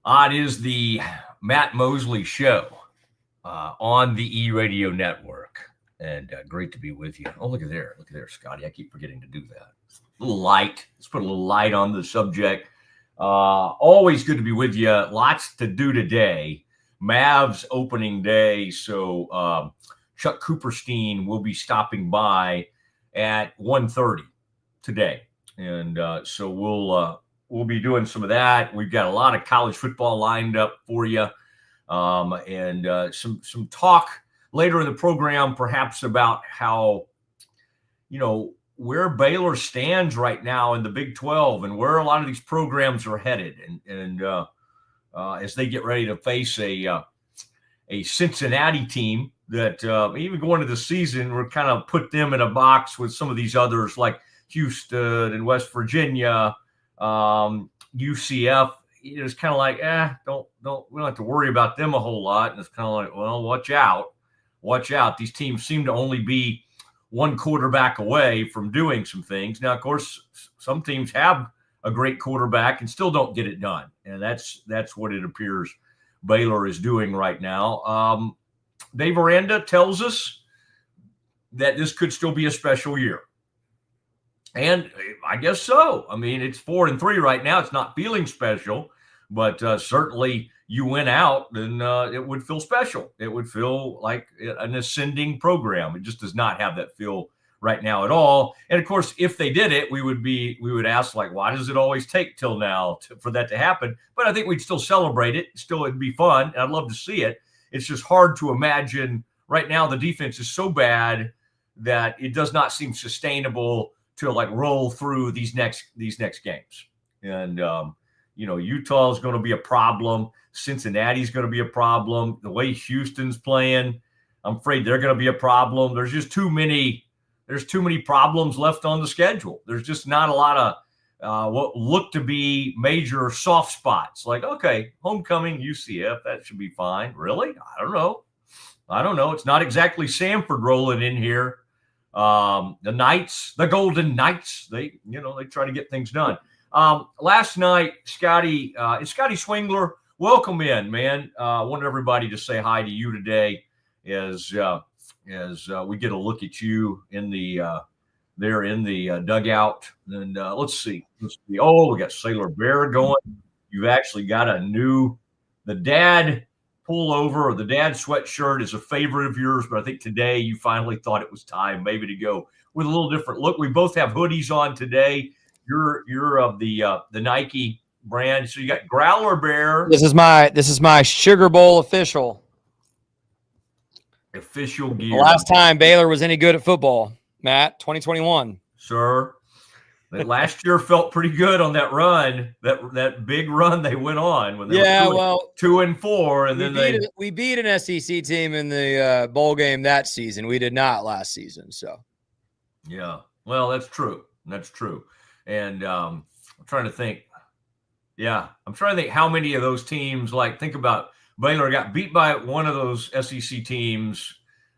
It is the Matt Mosley Show on the E-Radio Network. And great to be with you. Oh, look at there. Look at there, Scotty. I keep forgetting to do that. A little light. Let's put a little light on the subject. Always good to be with you. Lots to do today. Mavs opening day. So Chuck Cooperstein will be stopping by at 1:30 today. And so we'll be doing some of that. We've got a lot of college football lined up for you, and some talk later in the program, perhaps about how, where Baylor stands right now in the Big 12 and where a lot of these programs are headed, and as they get ready to face a Cincinnati team that even going into the season, we're kind of put them in a box with some of these others like Houston and West Virginia. UCF, it's kind of like, we don't have to worry about them a whole lot. And it's kind of like, well, watch out. These teams seem to only be one quarterback away from doing some things. Now, of course, some teams have a great quarterback and still don't get it done. And that's what it appears Baylor is doing right now. Dave Aranda tells us that this could still be a special year. And I guess so. I mean, it's 4-3 right now. It's not feeling special, but certainly you win out, then it would feel special. It would feel like an ascending program. It just does not have that feel right now at all. And of course, if they did it, we would ask, like, why does it always take till now for that to happen? But I think we'd still celebrate it. Still, it'd be fun. And I'd love to see it. It's just hard to imagine right now. The defense is so bad that it does not seem sustainable to like roll through these next games. And Utah is going to be a problem. Cincinnati's going to be a problem. The way Houston's playing, I'm afraid they're going to be a problem. There's just too many problems left on the schedule. There's just not a lot of what look to be major soft spots. Like, okay, homecoming, UCF, that should be fine. Really? I don't know. It's not exactly Samford rolling in here. The Knights, the Golden Knights, they try to get things done. Last night, Scotty Swingler, welcome in, man. I wanted everybody to say hi to you today as we get a look at you in the there in the dugout. And let's see. Oh, we got Sailor Bear going. You've actually got the dad pullover or the dad sweatshirt is a favorite of yours, but I think today you finally thought it was time maybe to go with a little different look. We both have hoodies on today. You're of the Nike brand, so you got Growler Bear. This is my Sugar Bowl official gear. The last time Baylor was any good at football, Matt, 2021. Sir, last year felt pretty good on that run, that big run they went on when they were 2-4, and then we beat an SEC team in the bowl game that season. We did not last season. So, yeah, well, that's true. And I'm trying to think. Yeah, I'm trying to think how many of those teams. Like, think about Baylor got beat by one of those SEC teams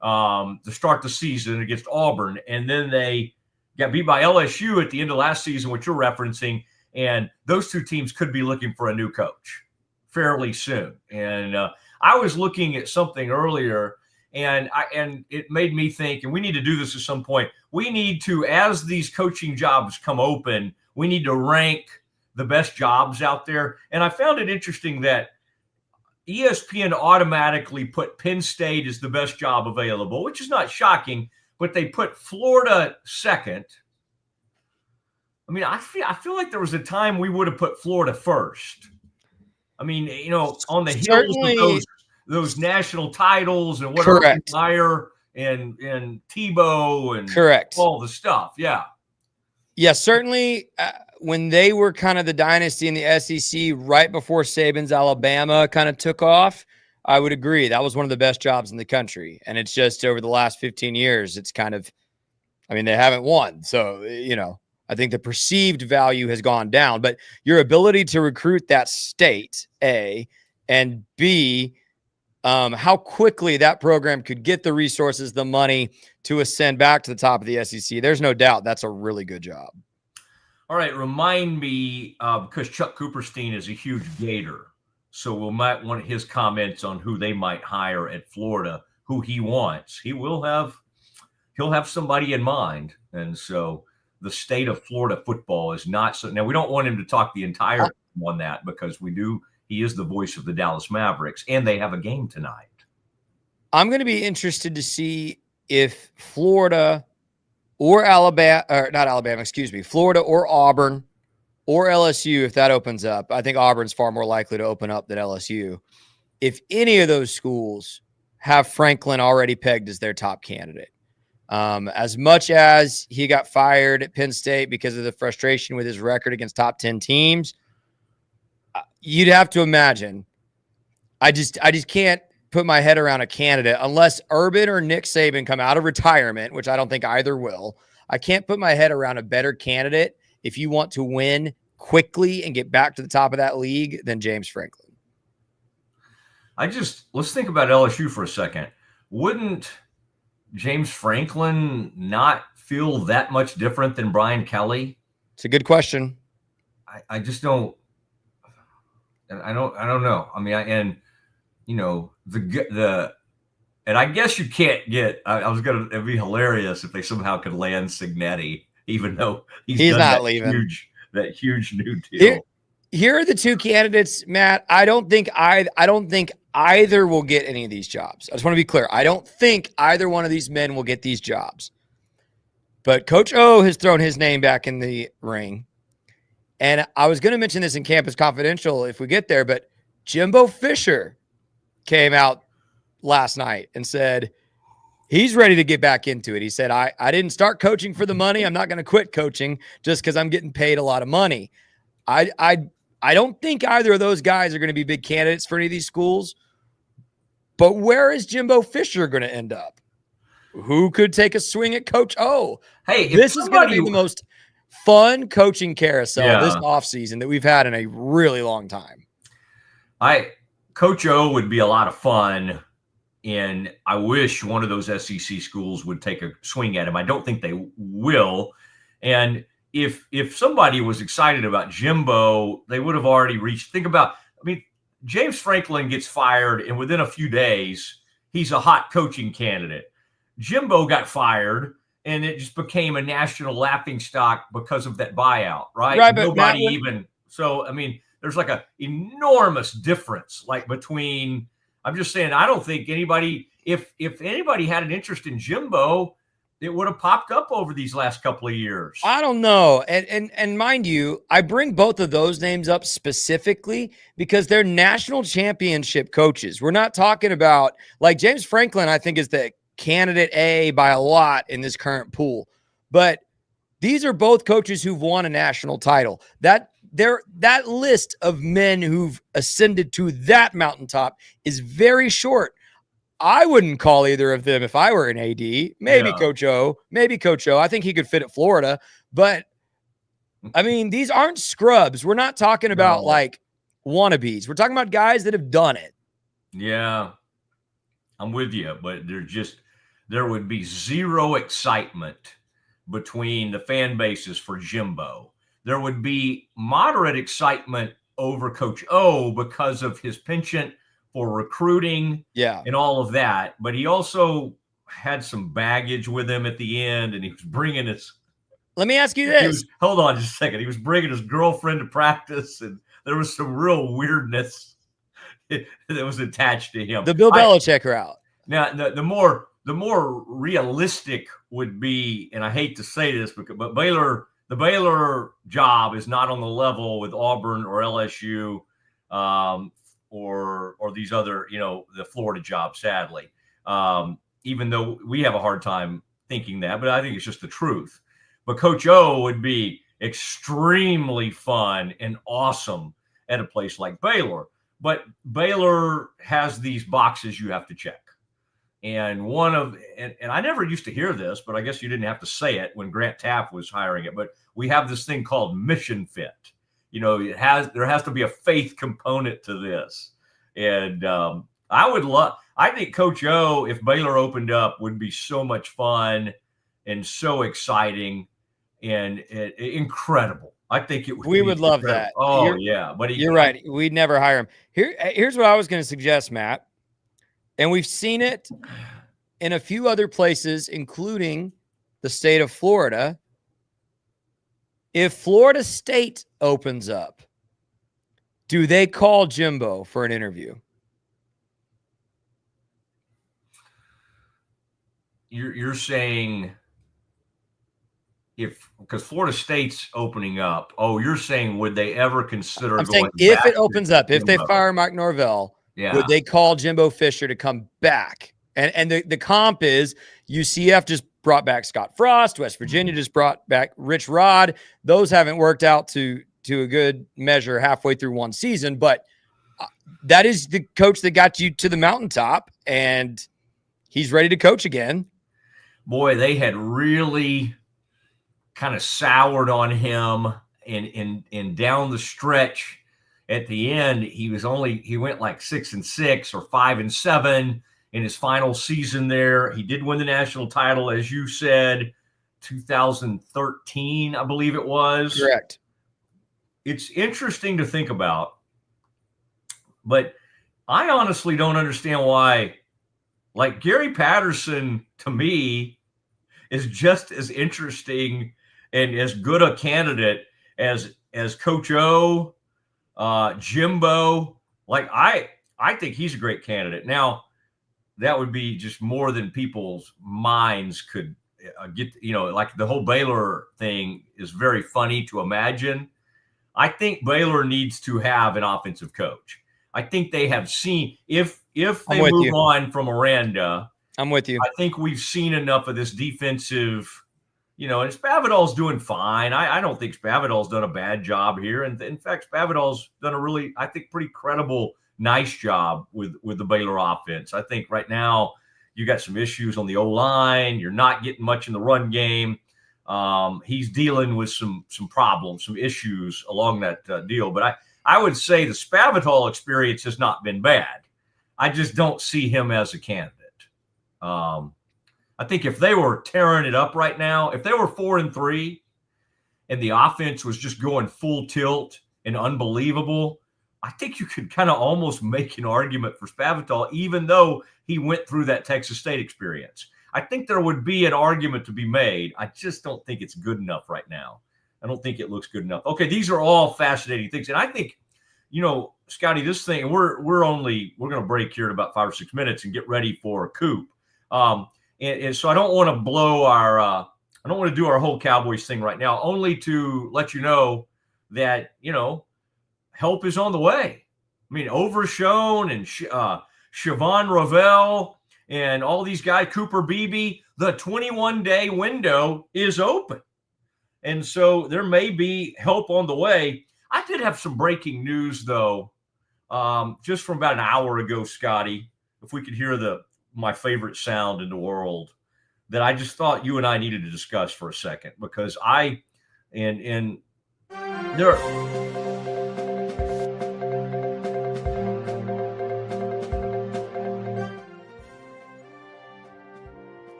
to start the season against Auburn, and then they got beat by LSU at the end of last season, which you're referencing, and those two teams could be looking for a new coach fairly soon. And I was looking at something earlier, and it made me think, and we need to do this at some point. We need to, as these coaching jobs come open, we need to rank the best jobs out there. And I found it interesting that ESPN automatically put Penn State as the best job available, which is not shocking, but they put Florida second. I mean, I feel like there was a time we would have put Florida first. I mean, on the heels of those national titles and what Meyer and Tebow and all the stuff. Yeah. Yeah, certainly when they were kind of the dynasty in the SEC right before Saban's Alabama kind of took off, I would agree. That was one of the best jobs in the country. And it's just over the last 15 years, it's kind of, they haven't won. So, I think the perceived value has gone down. But your ability to recruit that state, A, and B, how quickly that program could get the resources, the money to ascend back to the top of the SEC, there's no doubt that's a really good job. All right, remind me, because Chuck Cooperstein is a huge Gator So we might want his comments on who they might hire at Florida, who he wants. He'll have somebody in mind. And so the state of Florida football is not so. Now, we don't want him to talk the entire time on that because he is the voice of the Dallas Mavericks, and they have a game tonight. I'm going to be interested to see if Florida or Florida or Auburn or LSU, if that opens up. I think Auburn's far more likely to open up than LSU. If any of those schools have Franklin already pegged as their top candidate. As much as he got fired at Penn State because of the frustration with his record against top 10 teams, you'd have to imagine. I just can't put my head around a candidate unless Urban or Nick Saban come out of retirement, which I don't think either will. I can't put my head around a better candidate if you want to win quickly and get back to the top of that league than James Franklin. Let's think about LSU for a second. Wouldn't James Franklin not feel that much different than Brian Kelly? It's a good question. I just don't. I don't know. I mean, and I guess you can't get. It'd be hilarious if they somehow could land Signetti, even though he's not leaving. That huge new deal. Here are the two candidates, Matt. I don't think either will get any of these jobs. I just want to be clear. I don't think either one of these men will get these jobs. But Coach O has thrown his name back in the ring. And I was going to mention this in Campus Confidential if we get there, but Jimbo Fisher came out last night and said he's ready to get back into it. He said, I didn't start coaching for the money. I'm not going to quit coaching just because I'm getting paid a lot of money. I don't think either of those guys are going to be big candidates for any of these schools. But where is Jimbo Fisher going to end up? Who could take a swing at Coach O? Hey, this is going to be the most fun coaching carousel this offseason that we've had in a really long time. Coach O would be a lot of fun, and I wish one of those SEC schools would take a swing at him. I don't think they will. And if somebody was excited about Jimbo, they would have already reached. Think about, James Franklin gets fired, and within a few days, he's a hot coaching candidate. Jimbo got fired, and it just became a national laughingstock because of that buyout, right? Right, nobody even. So, there's like an enormous difference, between. I'm just saying, I don't think anybody, if anybody had an interest in Jimbo, it would have popped up over these last couple of years. I don't know. And mind you, I bring both of those names up specifically because they're national championship coaches. We're not talking about James Franklin, I think, is the candidate A by a lot in this current pool. But these are both coaches who've won a national title. That list of men who've ascended to that mountaintop is very short. I wouldn't call either of them if I were an AD. Maybe Coach O. I think he could fit at Florida. But, these aren't scrubs. We're not talking about, wannabes. We're talking about guys that have done it. Yeah, I'm with you. But there would be zero excitement between the fan bases for Jimbo. There would be moderate excitement over Coach O because of his penchant for recruiting and all of that. But he also had some baggage with him at the end, and he was bringing his – Let me ask you this. Hold on just a second. He was bringing his girlfriend to practice, and there was some real weirdness that was attached to him. The Bill Belichick route. Now, the more realistic would be, and I hate to say this, but the Baylor job is not on the level with Auburn or LSU or these other, the Florida job, sadly. Even though we have a hard time thinking that, but I think it's just the truth. But Coach O would be extremely fun and awesome at a place like Baylor. But Baylor has these boxes you have to check. And and I never used to hear this, but I guess you didn't have to say it when Grant Taft was hiring it. But we have this thing called mission fit. There has to be a faith component to this. And I think Coach O, if Baylor opened up, would be so much fun and so exciting and incredible. I think it would. We be would love incredible. that. Oh yeah, but you're right. We'd never hire him. Here's what I was going to suggest, Matt, and we've seen it in a few other places, including the state of Florida. If Florida State opens up, do they call Jimbo for an interview? You're saying because Florida State's opening up. Oh, you're saying would they ever consider? I'm saying if it opens up, if they fire Mike Norvell, would they call Jimbo Fisher to come back? And the comp is UCF just brought back Scott Frost. West Virginia just brought back Rich Rod. Those haven't worked out to a good measure halfway through one season, but that is the coach that got you to the mountaintop, and he's ready to coach again. Boy, they had really kind of soured on him, and down the stretch at the end, he went like 6-6 or 5-7 in his final season there. He did win the national title, as you said, 2013, I believe it was. Correct. It's interesting to think about, but I honestly don't understand why. Like Gary Patterson, to me, is just as interesting and as good a candidate as Coach O, Jimbo. Like I think he's a great candidate. Now, that would be just more than people's minds could get. Like the whole Baylor thing is very funny to imagine. I think Baylor needs to have an offensive coach. I think they have seen if they move on from Aranda. I'm with you. I think we've seen enough of this defensive, and Spavital's doing fine. I don't think Spavital's done a bad job here. And in fact, Spavital's done a really, I think, pretty credible, nice job with the Baylor offense. I think right now you got some issues on the O-line. You're not getting much in the run game. He's dealing with some problems, some issues along that deal. But I would say the Spavital experience has not been bad. I just don't see him as a candidate. I think if they were tearing it up right now, if they were 4-3 and the offense was just going full tilt and unbelievable, I think you could kind of almost make an argument for Spavital, even though he went through that Texas State experience. I think there would be an argument to be made. I just don't think it's good enough right now. I don't think it looks good enough. Okay, these are all fascinating things. And I think, Scotty, this thing, we're going to break here in about 5 or 6 minutes and get ready for Coop. And so I don't want to blow I don't want to do our whole Cowboys thing right now, only to let you know that, help is on the way. I mean, Overshone and Siobhan Ravel and all these guys, Cooper Beebe, the 21-day window is open. And so there may be help on the way. I did have some breaking news, though, just from about an hour ago, Scotty, if we could hear my favorite sound in the world, that I just thought you and I needed to discuss for a second, because there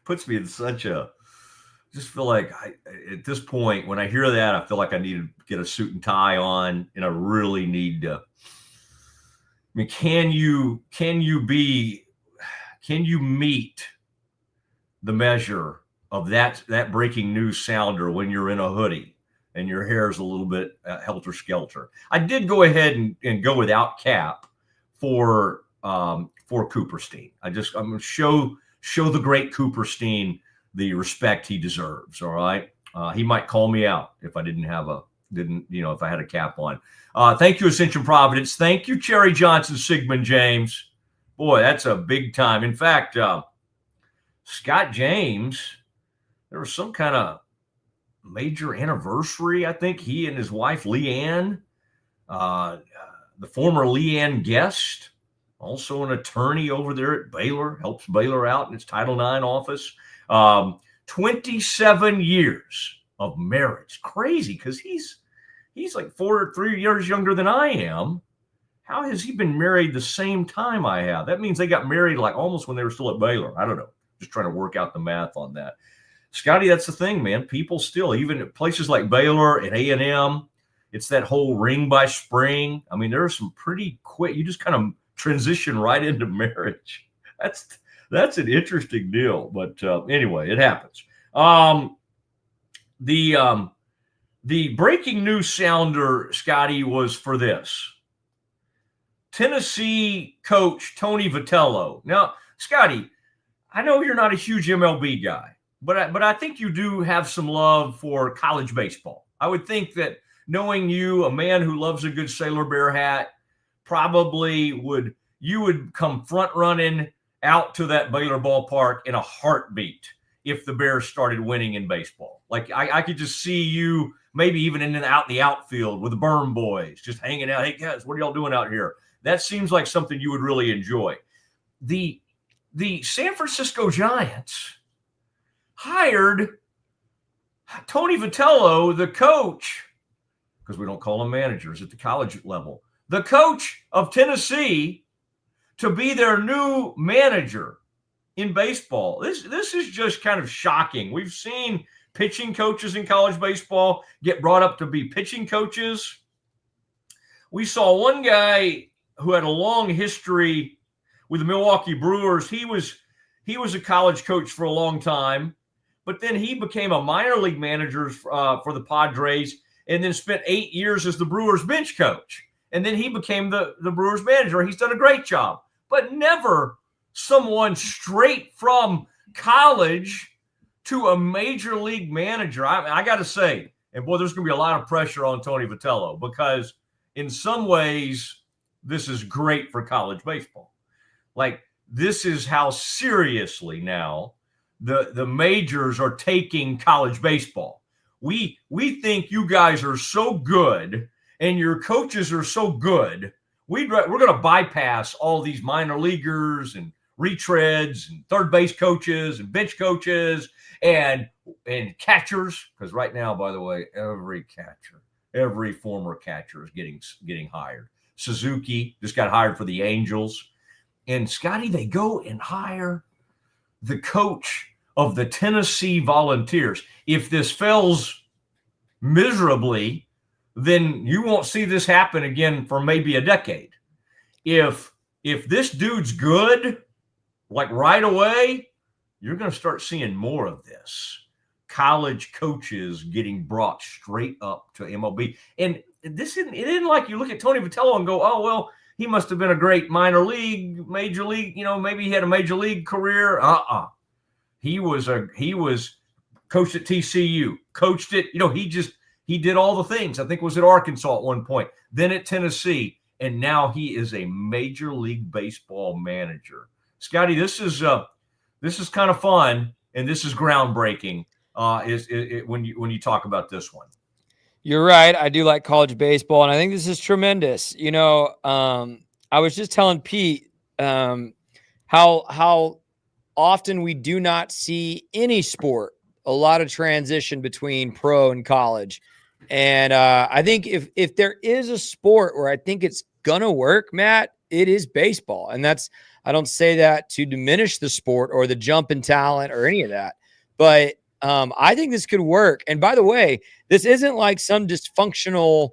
puts me in such a, just feel like at this point, when I hear that, I feel like I need to get a suit and tie on, and I really need to. I mean, can you meet the measure of that breaking news sounder when you're in a hoodie and your hair's a little bit helter skelter? I did go ahead and go without cap for Cooperstein. I'm going to show the great Cooperstein the respect he deserves. All right. He might call me out if I if I had a cap on. Thank you, Ascension Providence. Thank you, Cherry Johnson, Siegmund James. Boy, that's a big time. In fact, Scott James, there was some kind of major anniversary. I think he and his wife, Leanne, the former Leanne Guest, also an attorney over there at Baylor, helps Baylor out in its Title IX office. 27 years of marriage. Crazy, because he's like 3 years younger than I am. How has he been married the same time I have? That means they got married like almost when they were still at Baylor. I don't know. Just trying to work out the math on that. Scotty, that's the thing, man. People still, even at places like Baylor and A&M, it's that whole ring by spring. I mean, there are some pretty quick. You just kind of transition right into marriage. That's an interesting deal. But anyway, it happens. The breaking news sounder, Scotty, was for this. Tennessee coach Tony Vitello. Now, Scotty, I know you're not a huge MLB guy, but I think you do have some love for college baseball. I would think that knowing you, a man who loves a good Sailor Bear hat, probably would come front running out to that Baylor ballpark in a heartbeat if the Bears started winning in baseball. Like I could just see you maybe even in the outfield with the Burn Boys, just hanging out. Hey guys, what are y'all doing out here? That seems like something you would really enjoy. The San Francisco Giants hired Tony Vitello, the coach, because we don't call them managers at the college level, the coach of Tennessee, to be their new manager in baseball. This is just kind of shocking. We've seen pitching coaches in college baseball get brought up to be pitching coaches. We saw one guy who had a long history with the Milwaukee Brewers. He was a college coach for a long time, but then he became a minor league manager for the Padres, and then spent 8 years as the Brewers bench coach. And then he became the Brewers manager. He's done a great job, but never someone straight from college to a major league manager. I got to say, and boy, there's going to be a lot of pressure on Tony Vitello, because in some ways, this is great for college baseball. Like, this is how seriously now the majors are taking college baseball. We think you guys are so good and your coaches are so good. We're going to bypass all these minor leaguers and retreads and third base coaches and bench coaches and catchers. Because right now, by the way, every former catcher is getting hired. Suzuki just got hired for the Angels. And Scotty, they go and hire the coach of the Tennessee Volunteers. If this fails miserably, then you won't see this happen again for maybe a decade. If this dude's good, like right away, you're going to start seeing more of this. College coaches getting brought straight up to MLB. And it isn't like you look at Tony Vitello and go, oh, well, he must have been a great major league, maybe he had a major league career. He was coached at TCU, coached it. He did all the things. I think was at Arkansas at one point, then at Tennessee, and now he is a Major League Baseball manager. Scotty, this is kind of fun, and this is groundbreaking. When you talk about this one. You're right. I do like college baseball, and I think this is tremendous. I was just telling Pete how often we do not see any sport a lot of transition between pro and college. And I think if there is a sport where I think it's gonna work, Matt, it is baseball. And I don't say that to diminish the sport or the jump in talent or any of that, but I think this could work. And by the way, this isn't like some dysfunctional,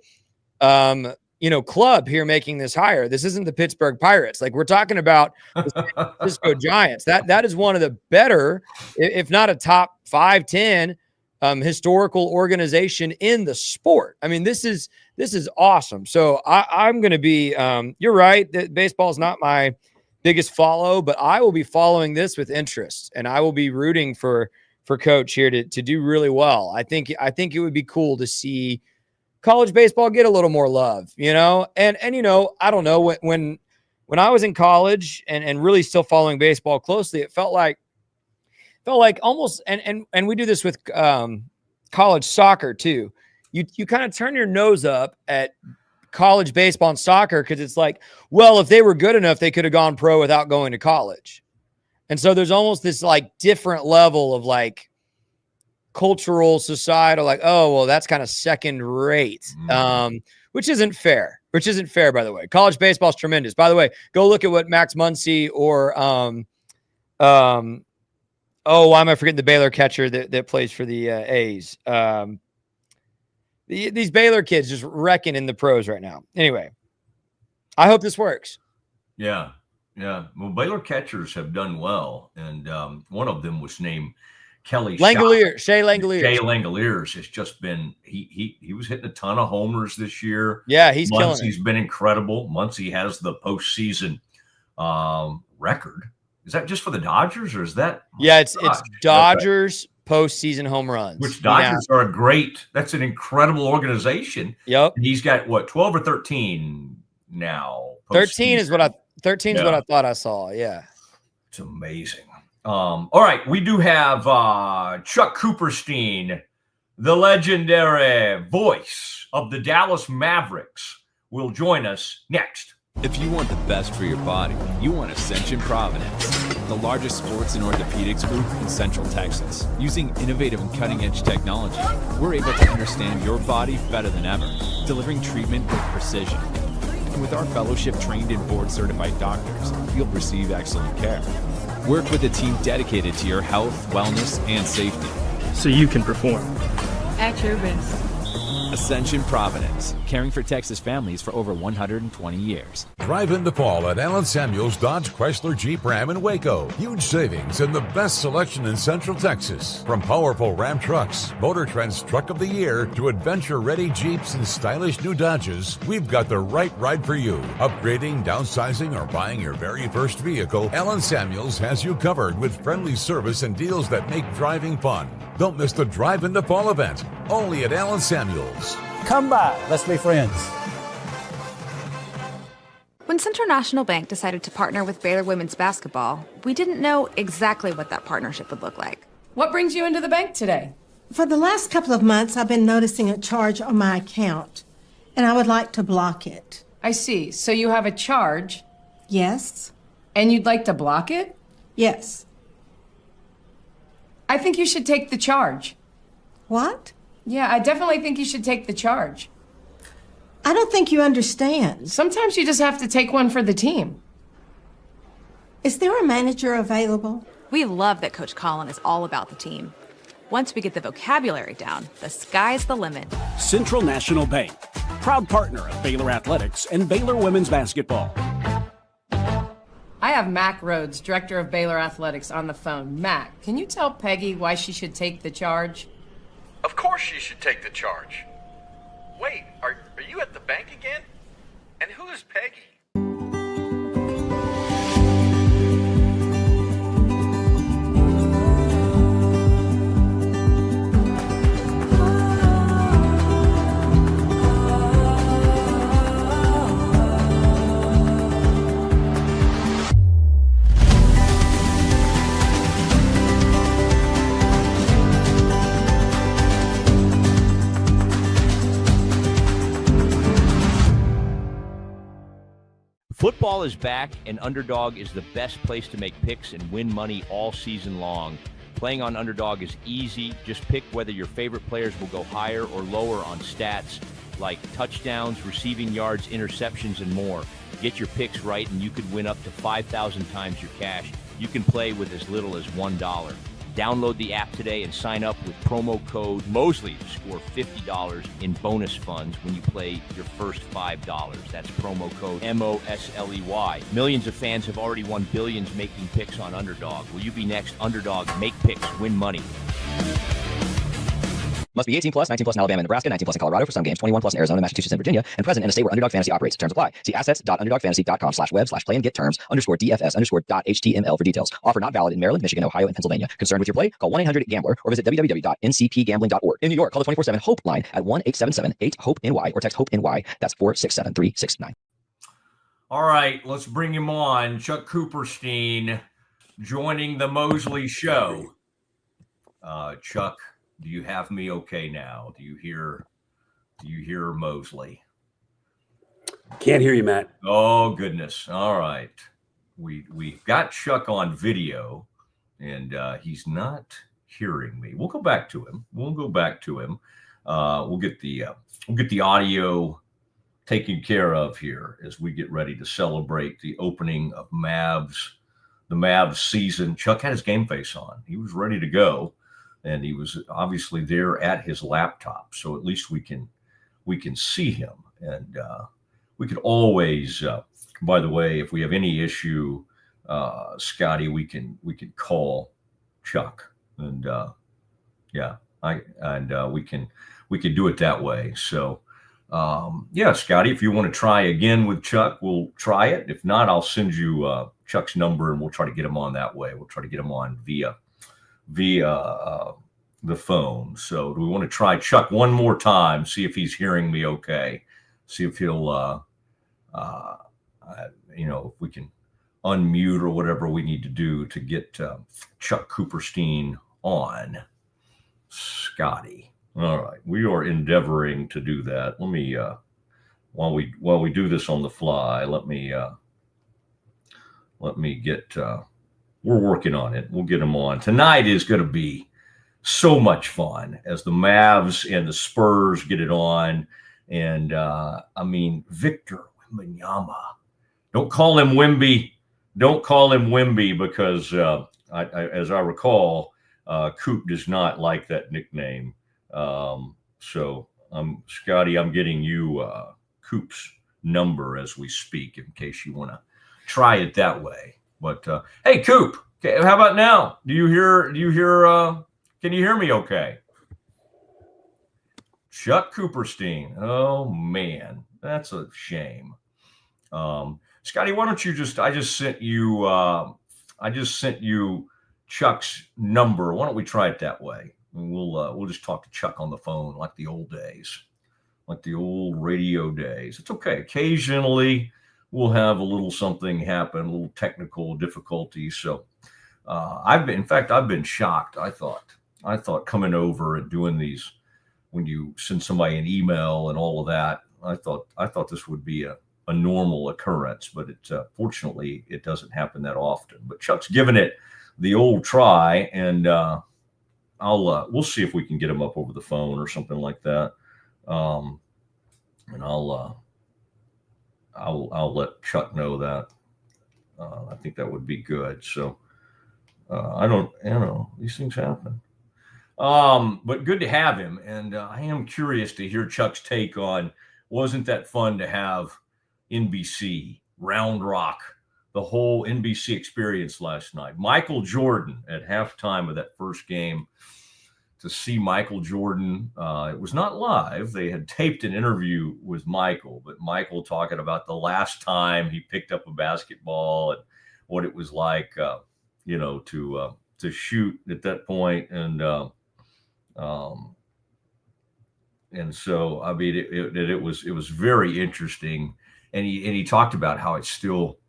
club here making this hire. This isn't the Pittsburgh Pirates. Like, we're talking about the San Francisco Giants. That is one of the better, if not a top 5-10 historical organization in the sport. I mean, this is awesome. So I'm going to be, you're right, that baseball is not my biggest follow, but I will be following this with interest, and I will be rooting for Coach here to do really well. I think it would be cool to see college baseball get a little more love, and I don't know, when I was in college and really still following baseball closely, it felt like almost, and we do this with college soccer too. You kind of turn your nose up at college baseball and soccer because it's like, well, if they were good enough, they could have gone pro without going to college. And so there's almost this like different level of like cultural, societal, like, oh, well, that's kind of second rate, which isn't fair, by the way. College baseball is tremendous. By the way, go look at what Max Muncy or Oh, why am I forgetting the Baylor catcher that plays for the A's? These Baylor kids just wrecking in the pros right now. Anyway, I hope this works. Yeah. Well, Baylor catchers have done well, and one of them was named Kelly Langoliers. Shea Langoliers has just been he was hitting a ton of homers this year. Yeah, he's killing it. He's been incredible. Muncie has the postseason record. Is that just for the Dodgers, or is that? Yeah, it's Dodgers postseason home runs. Which Dodgers are that's an incredible organization. Yep. And he's got 12 or 13 now. 13 is what I thought I saw. Yeah. It's amazing. All right, we do have Chuck Cooperstein, the legendary voice of the Dallas Mavericks, will join us next. If you want the best for your body, you want Ascension Providence, the largest sports and orthopedics group in Central Texas. Using innovative and cutting-edge technology, we're able to understand your body better than ever, delivering treatment with precision. And with our fellowship-trained and board-certified doctors, you'll receive excellent care. Work with a team dedicated to your health, wellness, and safety. So you can perform. At your best. Ascension Providence, caring for Texas families for over 120 years. Drive in the fall at Allen Samuels Dodge Chrysler Jeep Ram in Waco. Huge savings and the best selection in Central Texas. From powerful Ram trucks, Motor Trend's Truck of the Year, to adventure-ready Jeeps and stylish new Dodges, we've got the right ride for you. Upgrading, downsizing, or buying your very first vehicle, Allen Samuels has you covered with friendly service and deals that make driving fun. Don't miss the Drive in the Fall event, only at Allen Samuels. Come by, let's be friends. When Central National Bank decided to partner with Baylor women's basketball, we didn't know exactly what that partnership would look like. What brings you into the bank today? For the last couple of months, I've been noticing a charge on my account, and I would like to block it. I see. So you have a charge. Yes? And you'd like to block it? Yes. I think you should take the charge. What? Yeah, I definitely think you should take the charge. I don't think you understand. Sometimes you just have to take one for the team. Is there a manager available? We love that Coach Collin is all about the team. Once we get the vocabulary down, the sky's the limit. Central National Bank, proud partner of Baylor Athletics and Baylor women's basketball. I have Mac Rhodes, director of Baylor Athletics, on the phone. Mac, can you tell Peggy why she should take the charge? Of course she should take the charge. Wait, are you at the bank again? And who is Peggy? Football is back, and Underdog is the best place to make picks and win money all season long. Playing on Underdog is easy. Just pick whether your favorite players will go higher or lower on stats like touchdowns, receiving yards, interceptions, and more. Get your picks right, and you could win up to 5,000 times your cash. You can play with as little as $1. Download the app today and sign up with promo code Mosley to score $50 in bonus funds when you play your first $5. That's promo code MOSLEY. Millions of fans have already won billions making picks on Underdog. Will you be next? Underdog, make picks, win money. Must be 18 plus, 19 plus in Alabama and Nebraska, 19 plus in Colorado for some games, 21 plus in Arizona, Massachusetts, and Virginia, and present in a state where Underdog Fantasy operates. Terms apply. See assets.underdogfantasy.com/web/play-and-get-terms_DFS_.html for details. Offer not valid in Maryland, Michigan, Ohio, and Pennsylvania. Concerned with your play? Call 1-800-GAMBLER or visit www.ncpgambling.org. In New York, call the 24/7 HOPE line at 1-877-8-HOPE-NY or text HOPE-NY. That's 467-369. All right, let's bring him on. Chuck Cooperstein joining the Mosley Show. Chuck, do you have me okay now? Do you hear Mosley? Can't hear you, Matt. Oh, goodness. All right. We got Chuck on video, and he's not hearing me. We'll go back to him. We'll get the audio taken care of here as we get ready to celebrate the opening of the Mavs season, Chuck had his game face on. He was ready to go, and he was obviously there at his laptop. So at least we can see him, and we could always. By the way, if we have any issue, Scotty, we can call Chuck, and we can do it that way. So. Scotty, if you want to try again with Chuck, we'll try it. If not, I'll send you Chuck's number and we'll try to get him on that way. We'll try to get him on via the phone. So do we want to try Chuck one more time, see if he's hearing me okay, see if he'll, if we can unmute or whatever we need to do to get Chuck Cooperstein on. Scotty. All right, we are endeavoring to do that. Let me, while we do this on the fly, let me get. We're working on it. We'll get him on. Tonight is going to be so much fun as the Mavs and the Spurs get it on, and Victor Wembanyama. Don't call him Wemby. Don't call him Wemby because as I recall, Coop does not like that nickname. So Scotty, I'm getting you Coop's number as we speak in case you want to try it that way. But hey, Coop, okay, how about now? Can you hear me okay? Chuck Cooperstein. Oh man, that's a shame. Scotty, why don't you I just sent you Chuck's number. Why don't we try it that way? And we'll just talk to Chuck on the phone like the old days, like the old radio days. It's okay. Occasionally we'll have a little something happen, a little technical difficulty. So I've been shocked. I thought coming over and doing these, when you send somebody an email and all of that, I thought this would be a normal occurrence, but fortunately it doesn't happen that often. But Chuck's given it the old try, and we'll see if we can get him up over the phone or something like that. And I'll let Chuck know that. I think that would be good. So I don't know, these things happen. But good to have him. And I am curious to hear Chuck's take on, wasn't that fun to have NBC, Round Rock, the whole NBC experience last night? Michael Jordan at halftime of that first game. To see Michael Jordan, it was not live. They had taped an interview with Michael, but Michael talking about the last time he picked up a basketball and what it was like, to shoot at that point. And so, I mean, it was very interesting. And he talked about how it still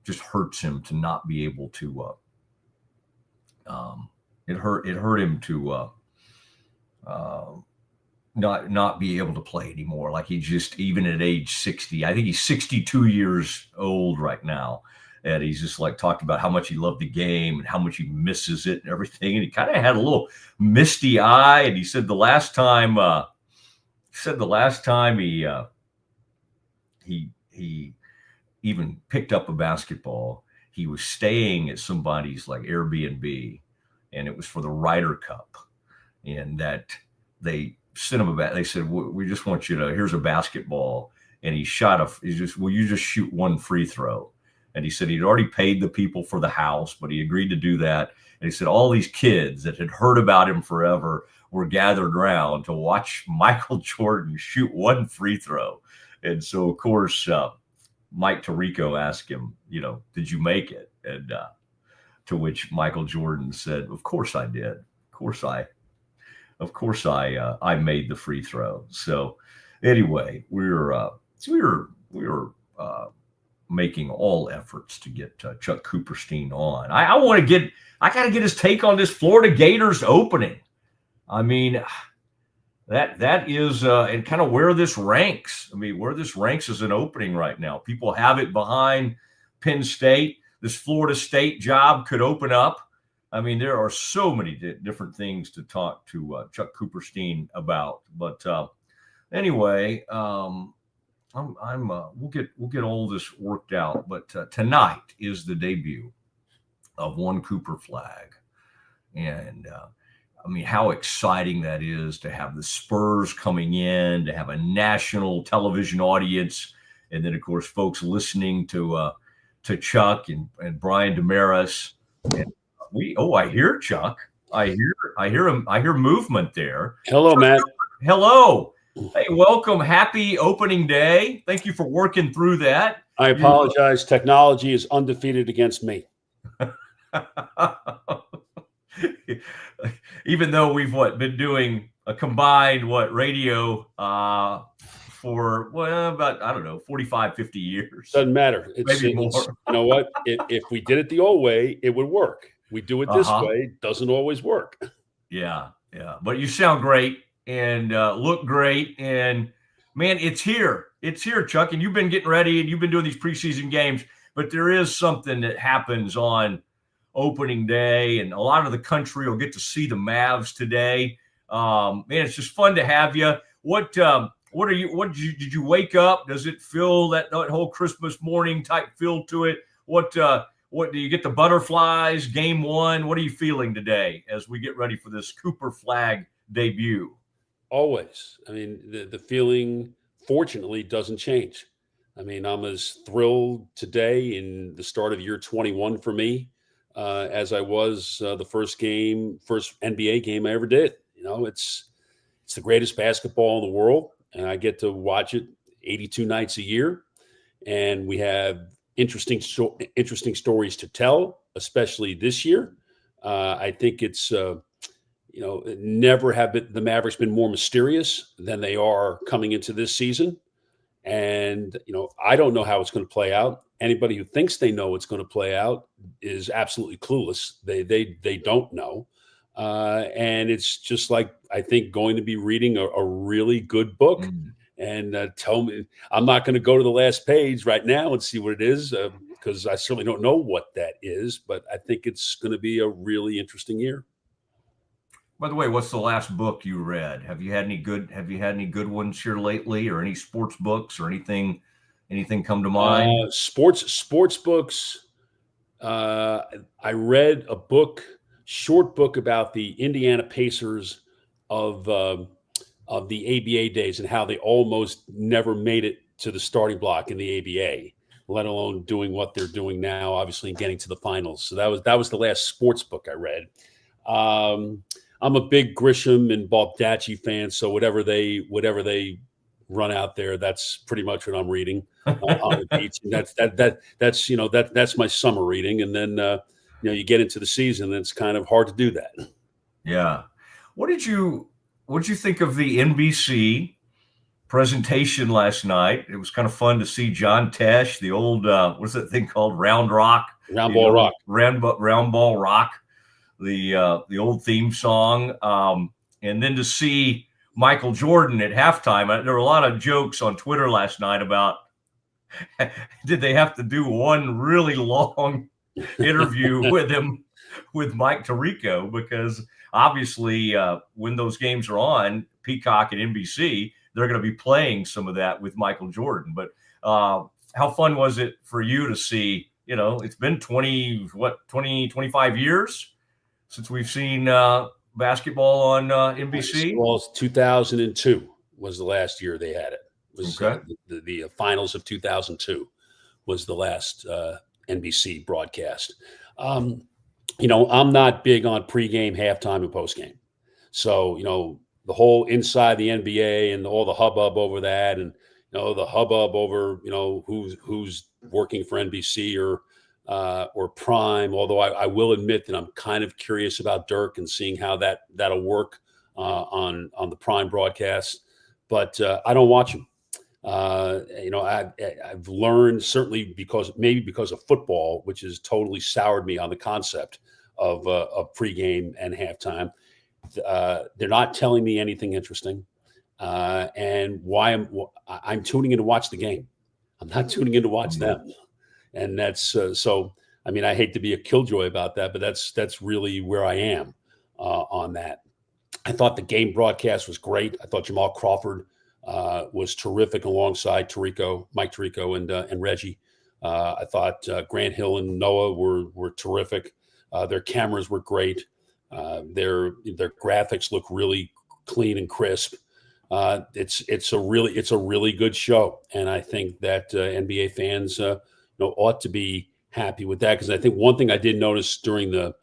just hurts him to not be able to, it hurt him to, not be able to play anymore. Like he just, even at age 60, I think he's 62 years old right now. And he's just like talked about how much he loved the game and how much he misses it and everything. And he kind of had a little misty eye. And he said the last time he even picked up a basketball, he was staying at somebody's like Airbnb, and it was for the Ryder Cup. And that they sent him they said, we just want you to, here's a basketball. And he will you just shoot one free throw? And he said he'd already paid the people for the house, but he agreed to do that. And he said all these kids that had heard about him forever were gathered around to watch Michael Jordan shoot one free throw. And so, of course, Mike Tirico asked him, did you make it? And to which Michael Jordan said, of course I did. Of course I made the free throw. So anyway, we were making all efforts to get Chuck Cooperstein on. I got to get his take on this Florida Gators opening. I mean, that is and kind of where this ranks. I mean, where this ranks as an opening right now. People have it behind Penn State. This Florida State job could open up. I mean, there are so many different things to talk to Chuck Cooperstein about. But anyway, we'll get all this worked out. But tonight is the debut of one Cooper flag. And I mean, how exciting that is to have the Spurs coming in, to have a national television audience, and then of course folks listening to Chuck and Brian Damaris. And I hear Chuck. I hear him. I hear movement there. Hello, Matt. Hello. Hey, welcome. Happy opening day. Thank you for working through that. I apologize. Technology is undefeated against me. Even though we've been doing a combined radio for about, I don't know, 45, 50 years. Doesn't matter. Maybe more. You know what? If we did it the old way, it would work. We do it this way, doesn't always work. Yeah. But you sound great and look great. And man, it's here. It's here, Chuck. And you've been getting ready and you've been doing these preseason games. But there is something that happens on opening day, and a lot of the country will get to see the Mavs today. Man, it's just fun to have you. What did you wake up? Does it feel that whole Christmas morning type feel to it? What do you get, the butterflies? Game one. What are you feeling today as we get ready for this Cooper flag debut? Always. I mean, the feeling, fortunately, doesn't change. I mean, I'm as thrilled today in the start of year 21 for me as I was the first NBA game I ever did. You know, it's the greatest basketball in the world, and I get to watch it 82 nights a year. And we have interesting stories to tell, especially this year. I think it's never have the Mavericks been more mysterious than they are coming into this season. And, I don't know how it's going to play out. Anybody who thinks they know what's going to play out is absolutely clueless. They don't know. And it's just like, I think, going to be reading a really good book. And tell me, I'm not going to go to the last page right now and see what it is, because I certainly don't know what that is. But I think it's going to be a really interesting year. By the way, what's the last book you read? Have you had any good ones here lately, or any sports books or anything come to mind? Sports books. I read a short book about the Indiana Pacers of the ABA days and how they almost never made it to the starting block in the ABA, let alone doing what they're doing now, obviously, and getting to the finals. So that was the last sports book I read. I'm a big Grisham and Baldacci fan, so whatever they run out there, that's pretty much what I'm reading on the beach. And that's my summer reading. And then you get into the season, and it's kind of hard to do that. Yeah. What did you think of the NBC presentation last night? It was kind of fun to see John Tesh, the old what's that thing called, Round Ball Rock, the old theme song, and then to see Michael Jordan at halftime. There were a lot of jokes on Twitter last night about did they have to do one really long interview with Mike Tirico, because obviously when those games are on Peacock and NBC, they're going to be playing some of that with Michael Jordan. But how fun was it for you to see? It's been 25 years since we've seen basketball on NBC. Well, 2002 was the last year they had it. It was the finals of 2002 was the last NBC broadcast. I'm not big on pregame, halftime, and postgame. So, the whole inside the NBA and all the hubbub over that, and the hubbub over who's working for NBC or Prime. Although I will admit that I'm kind of curious about Dirk and seeing how that'll work on the Prime broadcast. But I don't watch them. I've learned, certainly because of football, which has totally soured me on the concept of pregame and halftime. They're not telling me anything interesting, and why I'm tuning in to watch the game. I'm not tuning in to watch them, and that's so. I mean, I hate to be a killjoy about that, but that's really where I am on that. I thought the game broadcast was great. I thought Jamal Crawford was terrific alongside Mike Tirico, and Reggie. I thought Grant Hill and Noah were terrific. Their cameras were great. Their graphics look really clean and crisp. It's a really good show, and I think that NBA fans ought to be happy with that, because I think one thing I did notice during the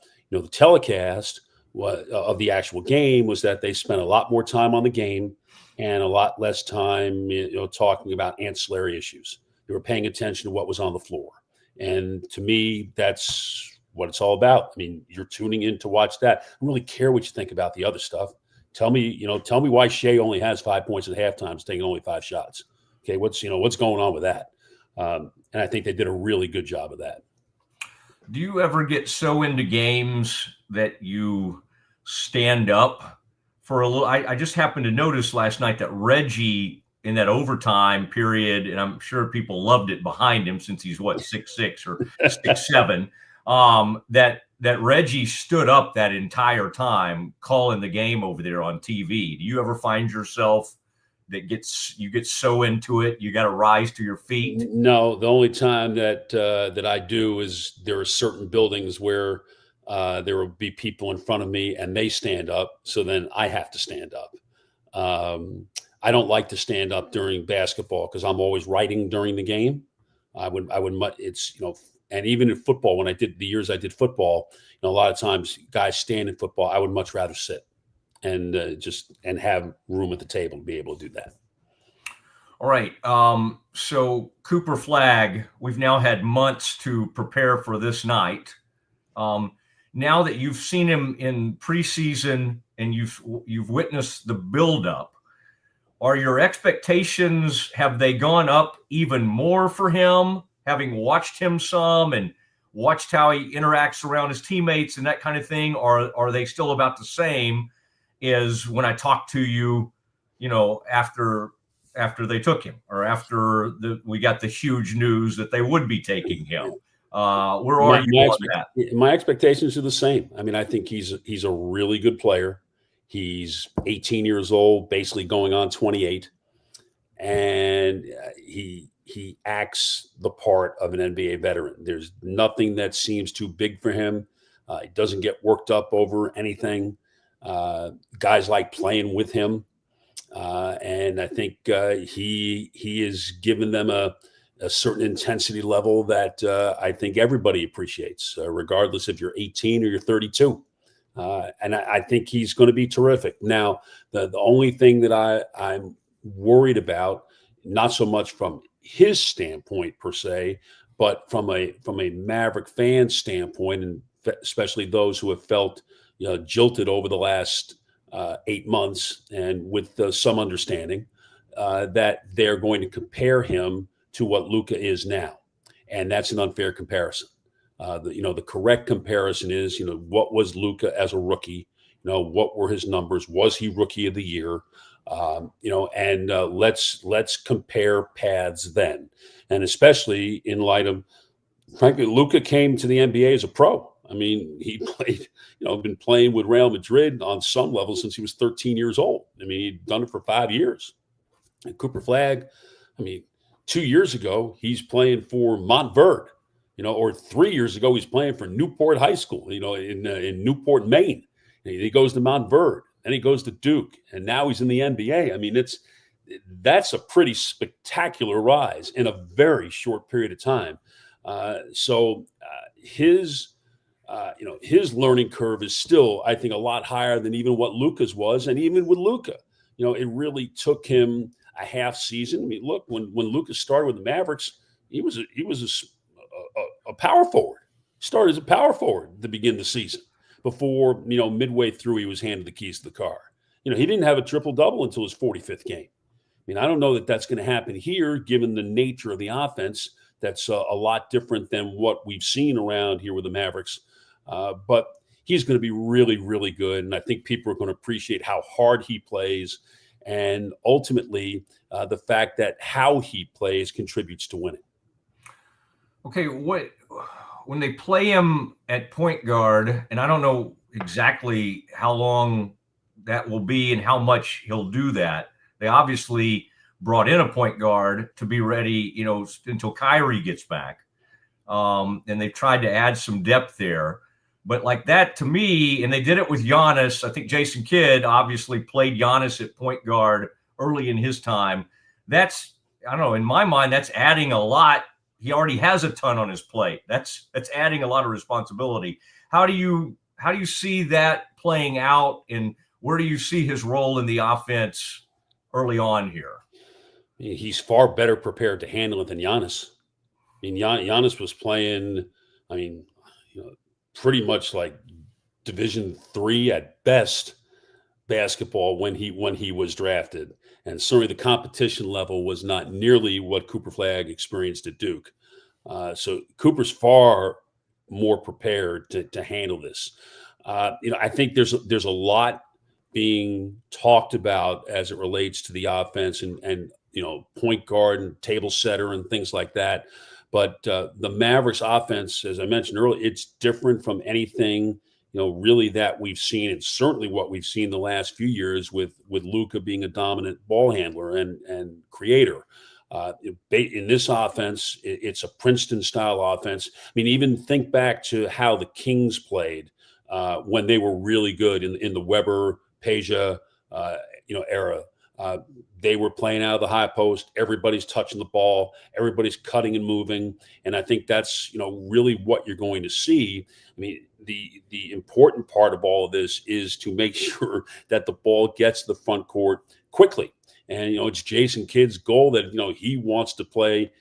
telecast of the actual game was that they spent a lot more time on the game and a lot less time talking about ancillary issues. They were paying attention to what was on the floor, and to me, that's what it's all about. I mean, you're tuning in to watch that. I don't really care what you think about the other stuff. Tell me why Shea only has 5 points at halftime, is taking only 5 shots. Okay, what's going on with that? And I think they did a really good job of that. Do you ever get so into games that you stand up for a little? I just happened to notice last night that Reggie, in that overtime period, and I'm sure people loved it behind him since he's 6'6" or 6'7", that Reggie stood up that entire time calling the game over there on TV. Do you ever find yourself that you get so into it, you got to rise to your feet? No, the only time that I do is there are certain buildings where there will be people in front of me and they stand up, so then I have to stand up. I don't like to stand up during basketball because I'm always writing during the game. And even in football, when I did the years I did football, a lot of times guys stand in football. I would much rather sit and have room at the table to be able to do that. All right. So Cooper Flagg, we've now had months to prepare for this night. Now that you've seen him in preseason and you've witnessed the buildup, are your expectations, have they gone up even more for him, having watched him some and watched how he interacts around his teammates and that kind of thing? Or are they still about the same as when I talked to you, after they took him, or after we got the huge news that they would be taking him? Where are you on that? My expectations are the same. I mean, I think he's a really good player. He's 18 years old, basically going on 28, and he acts the part of an NBA veteran. There's nothing that seems too big for him. He doesn't get worked up over anything. Guys like playing with him, and I think he is giving them a certain intensity level that I think everybody appreciates, regardless if you're 18 or you're 32. And I think he's going to be terrific. Now, the only thing that I'm worried about, not so much from his standpoint per se, but from a Maverick fan standpoint, and especially those who have felt jilted over the last 8 months, and with some understanding that they're going to compare him to what Luka is now, and that's an unfair comparison. The correct comparison is, what was Luka as a rookie? What were his numbers? Was he rookie of the year? And let's compare paths then, and especially in light of, frankly, Luka came to the NBA as a pro. I mean, he played, been playing with Real Madrid on some level since he was 13 years old. I mean, he'd done it for 5 years. And Cooper Flagg, 2 years ago, he's playing for Montverde, or 3 years ago, he's playing for Newport High School, in Newport, Maine. And he goes to Montverde, then he goes to Duke, and now he's in the NBA. I mean, that's a pretty spectacular rise in a very short period of time. So his learning curve is still, I think, a lot higher than even what Luka's was. And even with Luka, it really took him a half season. I mean, look, when Luka started with the Mavericks, he was a power forward. Started as a power forward to begin the season. Before, midway through, he was handed the keys to the car. He didn't have a triple-double until his 45th game. I don't know that that's going to happen here, given the nature of the offense. That's a lot different than what we've seen around here with the Mavericks. But he's going to be really, really good. And I think people are going to appreciate how hard he plays, and ultimately the fact that how he plays contributes to winning. Okay, when they play him at point guard, and I don't know exactly how long that will be and how much he'll do that. They obviously brought in a point guard to be ready, until Kyrie gets back. And they've tried to add some depth there. But like that to me, and they did it with Giannis. I think Jason Kidd obviously played Giannis at point guard early in his time. That's, I don't know, in my mind, that's adding a lot. He already has a ton on his plate. That's adding a lot of responsibility. How do you see that playing out, and where do you see his role in the offense early on here? He's far better prepared to handle it than Giannis. I mean, Giannis was playing, pretty much like Division III at best basketball when he was drafted. And certainly the competition level was not nearly what Cooper Flagg experienced at Duke. So Cooper's far more prepared to handle this. I think there's a lot being talked about as it relates to the offense and point guard and table setter and things like that. But the Mavericks offense, as I mentioned earlier, it's different from anything, really that we've seen. It's certainly what we've seen the last few years with Luka being a dominant ball handler and creator. In this offense, it's a Princeton-style offense. I mean, even think back to how the Kings played when they were really good in the Weber, Peja, era. They were playing out of the high post. Everybody's touching the ball. Everybody's cutting and moving. And I think that's, really what you're going to see. I mean, the important part of all of this is to make sure that the ball gets to the front court quickly. And, it's Jason Kidd's goal that, he wants to play,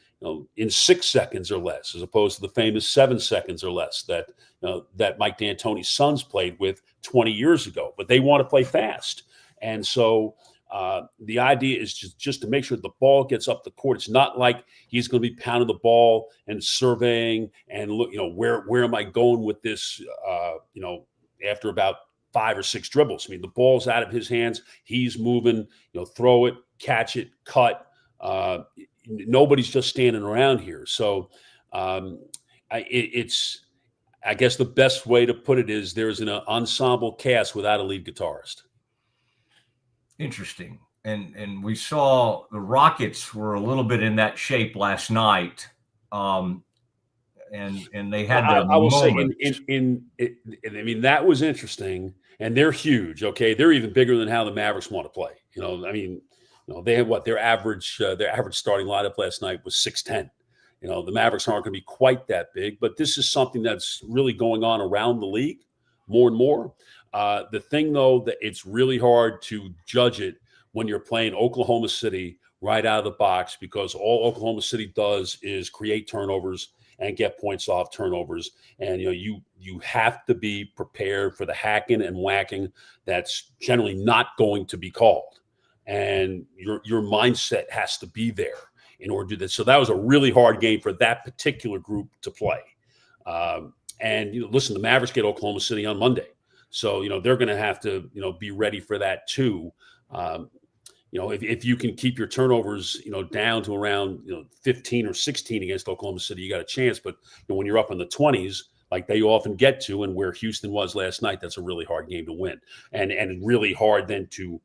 in 6 seconds or less, as opposed to the famous 7 seconds or less that Mike D'Antoni's Suns played with 20 years ago. But they want to play fast. And so the idea is just to make sure the ball gets up the court. It's not like he's going to be pounding the ball and surveying and look, where am I going with this, after about 5 or 6 dribbles. I mean, the ball's out of his hands. He's moving, throw it, catch it, cut. Nobody's just standing around here. So I guess the best way to put it is there's an ensemble cast without a lead guitarist. Interesting. And we saw the Rockets were a little bit in that shape last night. And they had I will say that was interesting, and they're huge. Okay. They're even bigger than how the Mavericks want to play. They had their average starting lineup last night was 6'10". The Mavericks aren't going to be quite that big, but this is something that's really going on around the league more and more. The thing, though, that it's really hard to judge it when you're playing Oklahoma City right out of the box, because all Oklahoma City does is create turnovers and get points off turnovers. And, you have to be prepared for the hacking and whacking that's generally not going to be called. And your mindset has to be there in order to do that. So that was a really hard game for that particular group to play. Listen, the Mavericks get Oklahoma City on Monday. So, they're going to have to, be ready for that too. If you can keep your turnovers, down to around, 15 or 16 against Oklahoma City, you got a chance. But when you're up in the 20s, like they often get to, and where Houston was last night, that's a really hard game to win. And really hard then to,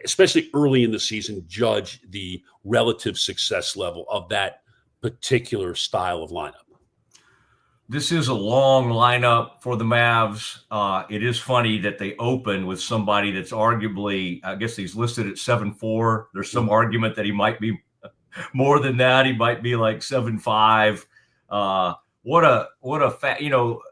especially early in the season, judge the relative success level of that particular style of lineup. This is a long lineup for the Mavs. It is funny that they open with somebody that's arguably, I guess he's listed at 7'4". There's some argument that he might be more than that. He might be like 7'5". What a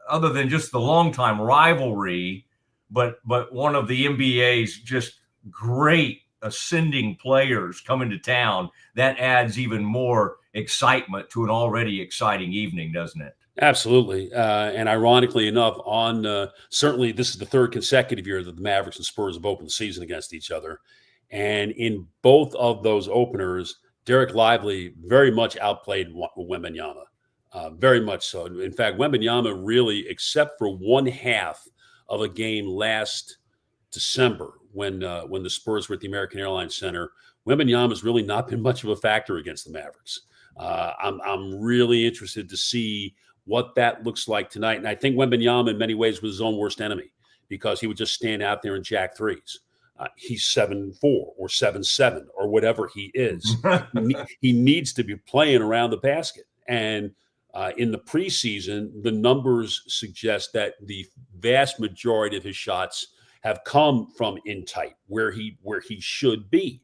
other than just the longtime rivalry, but one of the NBA's just great ascending players coming to town, that adds even more excitement to an already exciting evening, doesn't it? Absolutely. And ironically enough, certainly this is the third consecutive year that the Mavericks and Spurs have opened the season against each other. And in both of those openers, Derek Lively very much outplayed Wembanyama, very much so. In fact, Wembanyama really, except for one half of a game last December when the Spurs were at the American Airlines Center, Wembanyama has really not been much of a factor against the Mavericks. I'm really interested to see what that looks like tonight. And I think Wembanyama in many ways was his own worst enemy, because he would just stand out there and jack threes. He's 7'4" or 7'7" or whatever he is. He needs to be playing around the basket. And In the preseason, the numbers suggest that the vast majority of his shots have come from in tight, where he should be.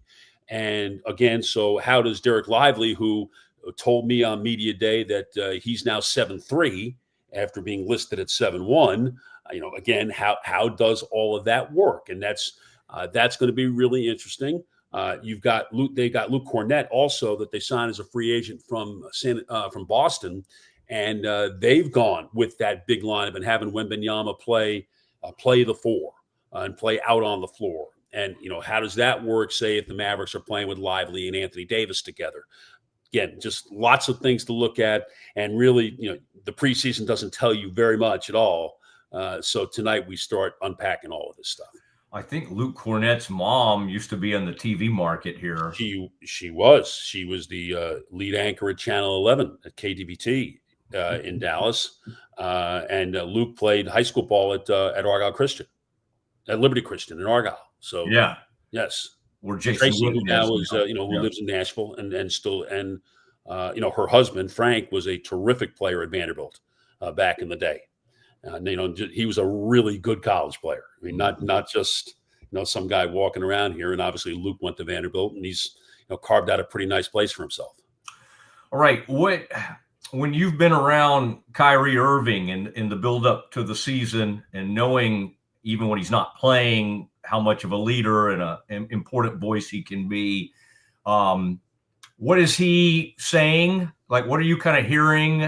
And again, so how does Derek Lively, who told me on media day that he's now 7'3" after being listed at 7'1", again, how does all of that work? And that's going to be really interesting. You've got Luke. They got Luke Cornett also that they signed as a free agent from Boston, and they've gone with that big lineup and having Wembanyama play the four and play out on the floor. And how does that work? Say if the Mavericks are playing with Lively and Anthony Davis together. Again, just lots of things to look at, and really, the preseason doesn't tell you very much at all. So tonight we start unpacking all of this stuff. I think Luke Cornett's mom used to be on the TV market here. She was the lead anchor at Channel 11 at KDBT in Dallas, and Luke played high school ball at Argyle Christian, at Liberty Christian in Argyle. So yes, where Jason Tracy, who now is who lives in Nashville and still her husband Frank was a terrific player at Vanderbilt back in the day. He was a really good college player. I mean, not just some guy walking around here. And obviously, Luke went to Vanderbilt, and he's carved out a pretty nice place for himself. All right, when you've been around Kyrie Irving and in the build-up to the season, and knowing even when he's not playing how much of a leader and an important voice he can be, what is he saying? Like, what are you kind of hearing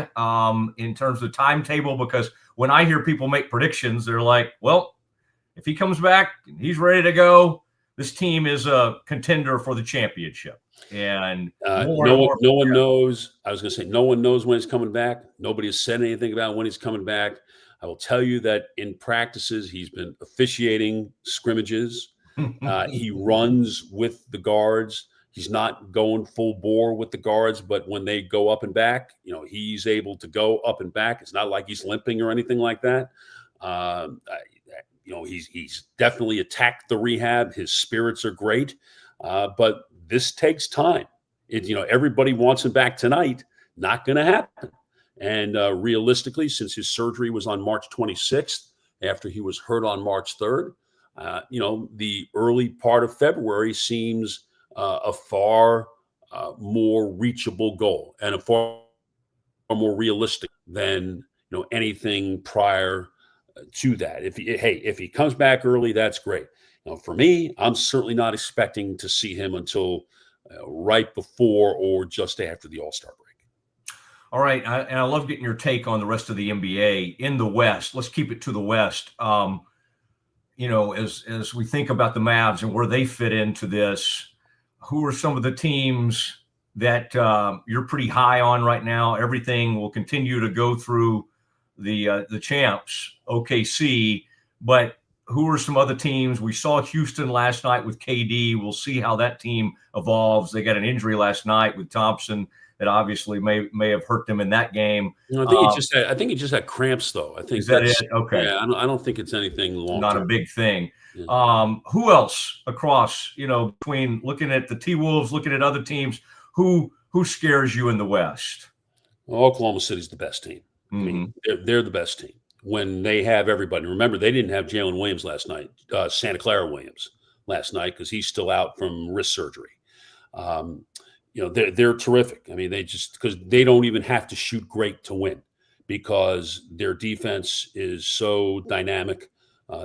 in terms of timetable? Because when I hear people make predictions, they're like, well, if he comes back and he's ready to go, this team is a contender for the championship. And no one knows. I was going to say, no one knows when he's coming back. Nobody has said anything about when he's coming back. I will tell you that in practices, he's been officiating scrimmages. He runs with the guards. He's not going full bore with the guards, but when they go up and back, he's able to go up and back. It's not like he's limping or anything like that. He's definitely attacked the rehab. His spirits are great, but this takes time. Everybody wants him back tonight. Not going to happen. And realistically, since his surgery was on March 26th, after he was hurt on March 3rd, the early part of February seems a far more reachable goal and a far more realistic than anything prior to that. If he comes back early, that's great. For me, I'm certainly not expecting to see him until right before or just after the All-Star break. All right, and I love getting your take on the rest of the NBA in the West. Let's keep it to the West. As we think about the Mavs and where they fit into this, who are some of the teams that you're pretty high on right now? Everything will continue to go through the champs, OKC, but who are some other teams? We saw Houston last night with KD. We'll see how that team evolves. They got an injury last night with Thompson that obviously may have hurt them in that game. I think he just had cramps, though. I think is that it? Okay. Yeah, I don't think it's anything long. Not a big thing. Yeah. Who else across? Between looking at the T-Wolves, looking at other teams, who scares you in the West? Well, Oklahoma City's the best team. I mean, they're the best team when they have everybody. Remember, they didn't have Jalen Williams last night, Santa Clara Williams last night, because he's still out from wrist surgery. They're terrific. I mean, because they don't even have to shoot great to win, because their defense is so dynamic.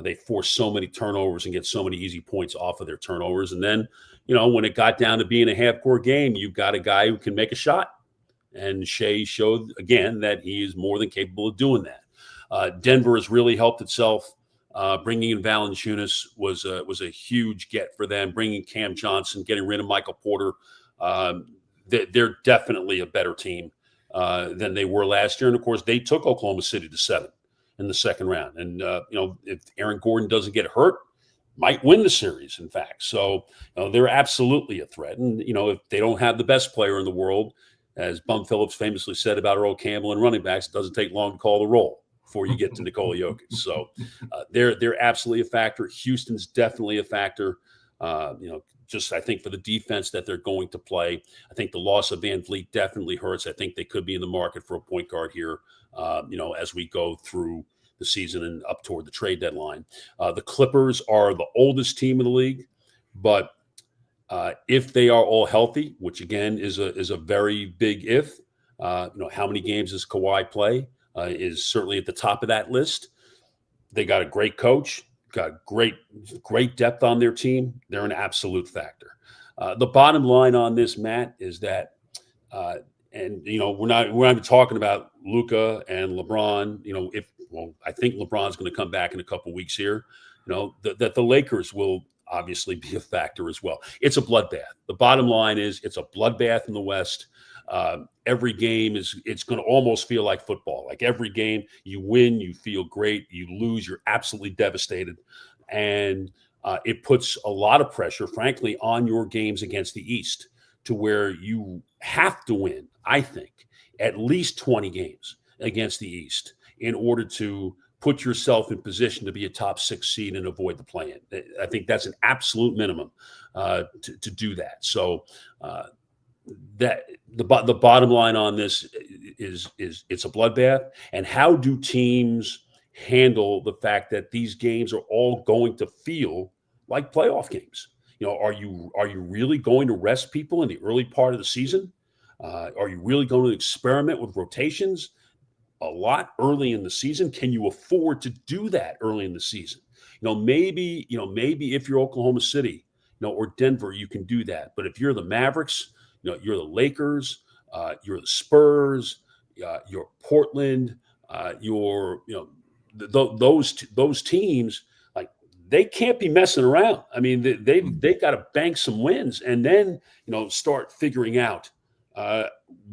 They force so many turnovers and get so many easy points off of their turnovers. And then, when it got down to being a half-court game, you've got a guy who can make a shot. And Shea showed again that he is more than capable of doing that. Denver has really helped itself. Bringing in Valanciunas was a huge get for them. Bringing Cam Johnson, getting rid of Michael Porter. They're definitely a better team than they were last year. And of course, they took Oklahoma City to 7 in the second round. And if Aaron Gordon doesn't get hurt, might win the series, in fact. So they're absolutely a threat. And if they don't have the best player in the world, as Bum Phillips famously said about Earl Campbell and running backs, it doesn't take long to call the roll before you get to Nikola Jokic. So they're absolutely a factor. Houston's definitely a factor. I think for the defense that they're going to play. I think the loss of Van Vliet definitely hurts. I think they could be in the market for a point guard here, as we go through the season and up toward the trade deadline. The Clippers are the oldest team in the league, but if they are all healthy, which again is a very big if, how many games does Kawhi play is certainly at the top of that list. They got a great coach, got great depth on their team. They're an absolute factor. The bottom line on this, Matt, is that, we're not talking about Luka and LeBron. I think LeBron's going to come back in a couple weeks here. That the Lakers will obviously be a factor as well. It's a bloodbath. The bottom line is it's a bloodbath in the West. Every game it's going to almost feel like football. Like every game you win, you feel great. You lose, you're absolutely devastated. And it puts a lot of pressure, frankly, on your games against the East to where you have to win, I think, at least 20 games against the East in order to put yourself in position to be a top 6 seed and avoid the play-in. I think that's an absolute minimum to do that. So that the bottom line on this is it's a bloodbath. And how do teams handle the fact that these games are all going to feel like playoff games? Are you really going to rest people in the early part of the season? Are you really going to experiment with rotations a lot early in the season? Can you afford to do that early in the season? Maybe if you're Oklahoma City, or Denver, you can do that. But if you're the Mavericks, you're the Lakers, you're the Spurs, you're Portland, those teams, like they can't be messing around. I mean, they've got to bank some wins and then start figuring out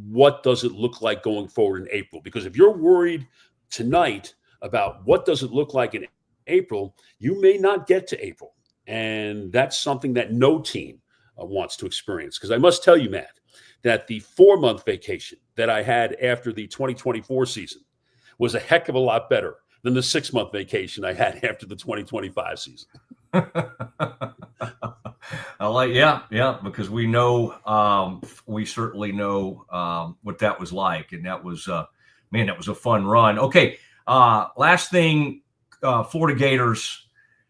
what does it look like going forward in April? Because if you're worried tonight about what does it look like in April, you may not get to April. And that's something that no team wants to experience. Because I must tell you, Matt, that the 4-month vacation that I had after the 2024 season was a heck of a lot better than the 6-month vacation I had after the 2025 season. Because we know, we certainly know what that was like. And that was, that was a fun run. Okay. Last thing, Florida Gators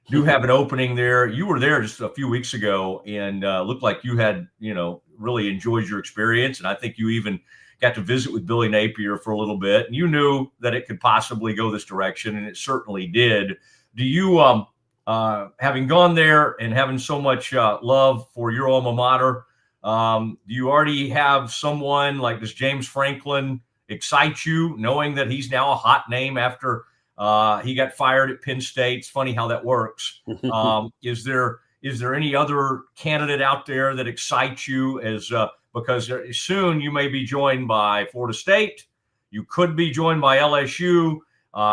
do have an opening there. You were there just a few weeks ago and looked like you had, really enjoyed your experience. And I think you even got to visit with Billy Napier for a little bit. And you knew that it could possibly go this direction, and it certainly did. Do you, having gone there and having so much love for your alma mater, do you already have someone like this James Franklin excite you, knowing that he's now a hot name after he got fired at Penn State? It's funny how that works. Is there any other candidate out there that excites you because soon you may be joined by Florida State, you could be joined by LSU,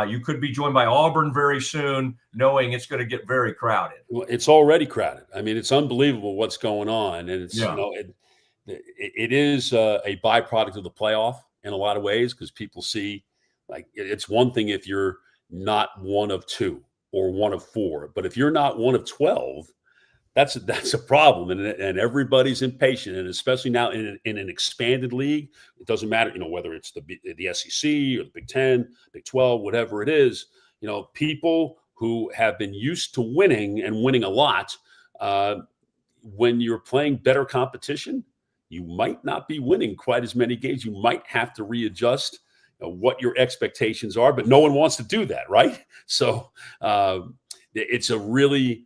you could be joined by Auburn very soon, knowing it's going to get very crowded. Well, it's already crowded. I mean, it's unbelievable what's going on, and it's it is a byproduct of the playoff in a lot of ways, because people see, like, it's one thing if you're not one of 2 or one of 4, but if you're not one of 12, that's a problem, and everybody's impatient, and especially now in an expanded league, it doesn't matter, whether it's the SEC or the Big 10, Big 12, whatever it is, people who have been used to winning and winning a lot, when you're playing better competition, you might not be winning quite as many games. You might have to readjust what your expectations are, but no one wants to do that, right? So it's a really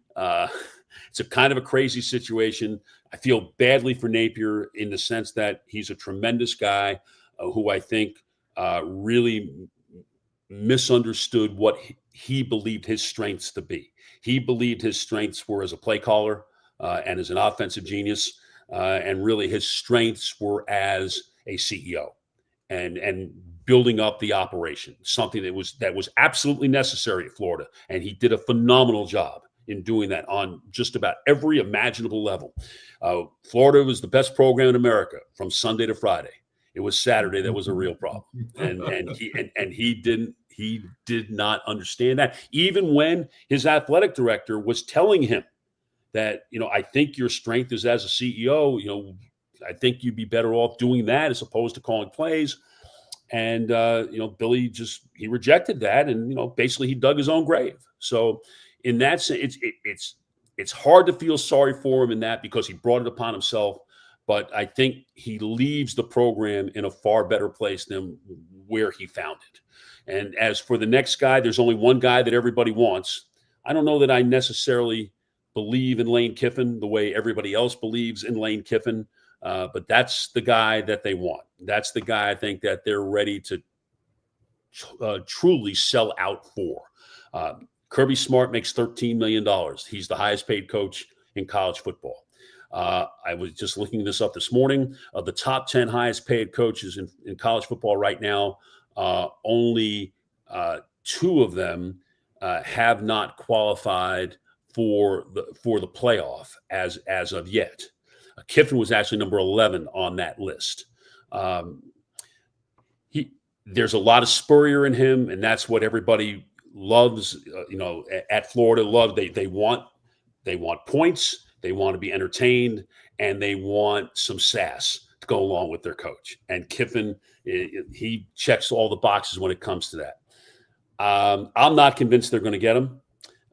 it's a kind of a crazy situation. I feel badly for Napier in the sense that he's a tremendous guy who I think really misunderstood what he believed his strengths to be. He believed his strengths were as a play caller and as an offensive genius, and really his strengths were as a CEO and building up the operation, something that was absolutely necessary at Florida, and he did a phenomenal job in doing that on just about every imaginable level. Florida was the best program in America from Sunday to Friday. It was Saturday that was a real problem, and he did not understand that, even when his athletic director was telling him, that, I think your strength is as a CEO, I think you'd be better off doing that as opposed to calling plays. And, Billy he rejected that. And, basically he dug his own grave. So in that sense, it's hard to feel sorry for him in that, because he brought it upon himself. But I think he leaves the program in a far better place than where he found it. And as for the next guy, there's only one guy that everybody wants. I don't know that I necessarily believe in Lane Kiffin the way everybody else believes in Lane Kiffin, but that's the guy that they want. That's the guy I think that they're ready to truly sell out for. Kirby Smart makes $13 million. He's the highest paid coach in college football. I was just looking this up this morning. Of the top 10 highest paid coaches in college football right now, only 2 of them have not qualified for the playoff as of yet. Kiffin was actually number 11 on that list. There's a lot of Spurrier in him, and that's what everybody loves. At Florida, they want points. They want to be entertained, and they want some sass to go along with their coach. And Kiffin, he checks all the boxes when it comes to that. I'm not convinced they're going to get him.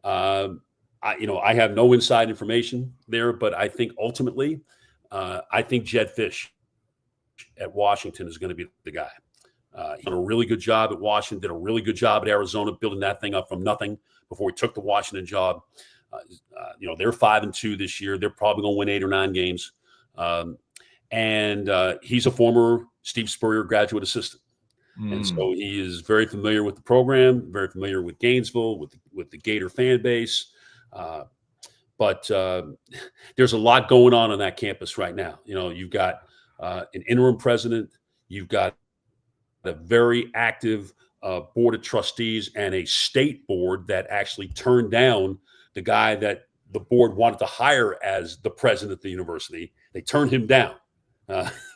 I have no inside information there, but I think ultimately, I think Jed Fish at Washington is going to be the guy. He did a really good job at Washington, did a really good job at Arizona, building that thing up from nothing before he took the Washington job. They're 5-2 this year. They're probably going to win 8 or 9 games. And he's a former Steve Spurrier graduate assistant. And so he is very familiar with the program, very familiar with Gainesville, with the Gator fan base. But there's a lot going on that campus right now. You've got an interim president. You've got a very active board of trustees and a state board that actually turned down the guy that the board wanted to hire as the president of the university. They turned him down.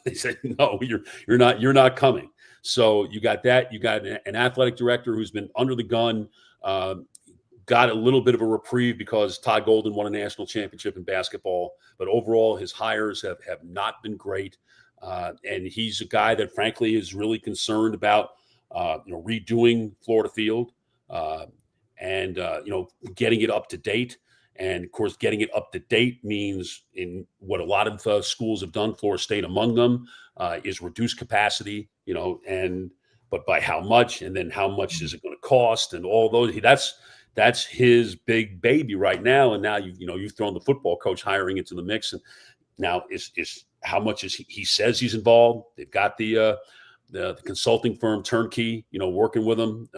They said, no, you're not coming. So you got that. You got an athletic director who's been under the gun, got a little bit of a reprieve because Todd Golden won a national championship in basketball. But overall, his hires have not been great. And he's a guy that, frankly, is really concerned about redoing Florida Field and getting it up to date. And of course, getting it up to date means, in what a lot of schools have done, Florida State among them, is reduce capacity. But by how much, and then how much is it going to cost, and all those. That's his big baby right now. And now you've thrown the football coach hiring into the mix, and now is how much is he says he's involved. They've got the consulting firm Turnkey, working with him.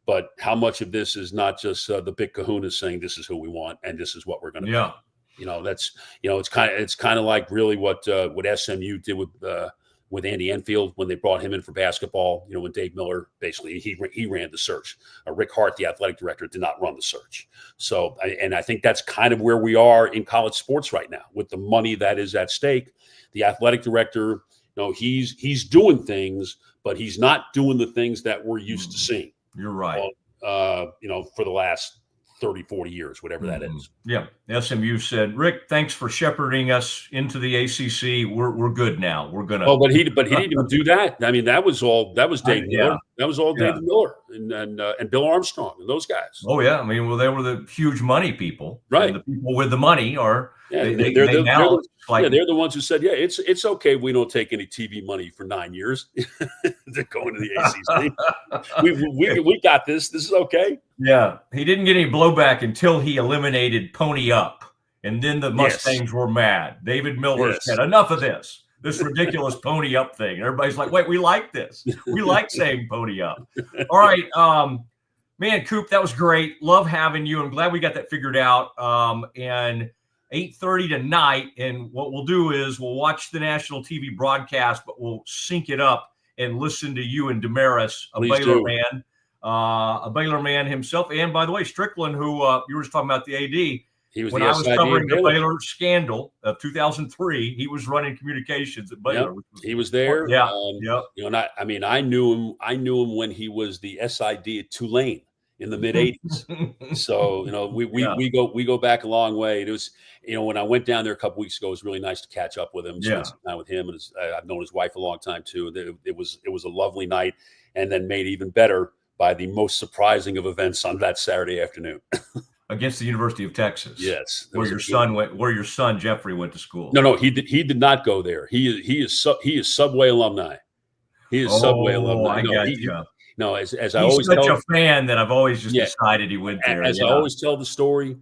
But how much of this is not just the big kahuna saying this is who we want and this is what we're going to do? That's it's kind of like really what SMU did with Andy Enfield when they brought him in for basketball. When Dave Miller basically he ran the search. Rick Hart, the athletic director, did not run the search. So I think that's kind of where we are in college sports right now with the money that is at stake. The athletic director, he's doing things, but he's not doing the things that we're used to seeing. You're right. For the last 30, 40 years, whatever that is. Yeah. SMU said, Rick, thanks for shepherding us into the ACC. We're good now. We're going to. Oh, but he didn't even do that. I mean, that was Dave Miller. That was all David Miller and Bill Armstrong and those guys. Oh, yeah. I mean, well, they were the huge money people. Right. And the people with the money are. Yeah, they're the ones who said, it's okay. We don't take any TV money for 9 years. They're going to the ACC. we got this. This is okay. Yeah. He didn't get any blowback until he eliminated Pony Up. And then the Mustangs were mad. David Miller said, enough of this ridiculous Pony Up thing. And everybody's like, wait, we like this. We like saying Pony Up. All right. Man, Coop, that was great. Love having you. I'm glad we got that figured out. And 8:30 tonight, and what we'll do is we'll watch the national TV broadcast, but we'll sync it up and listen to you and Damaris, a Baylor man himself. And by the way, Strickland, who you were just talking about the AD, when I was covering the Baylor scandal of 2003, he was running communications at Baylor. Yep. He was there. Yeah. I knew him when he was the SID at Tulane. in the mid '80s. So, we go back a long way. It was, when I went down there a couple weeks ago, it was really nice to catch up with him, spend some time with him, and I've known his wife a long time too. It was a lovely night, and then made even better by the most surprising of events on that Saturday afternoon. Against the University of Texas. Yes. Where your son Jeffrey went to school. No, he did not go there. He is Subway alumni. He is Subway alumni. I got you. No, as He's I always such tell a fan that I've always just decided he went there. As I always tell the story,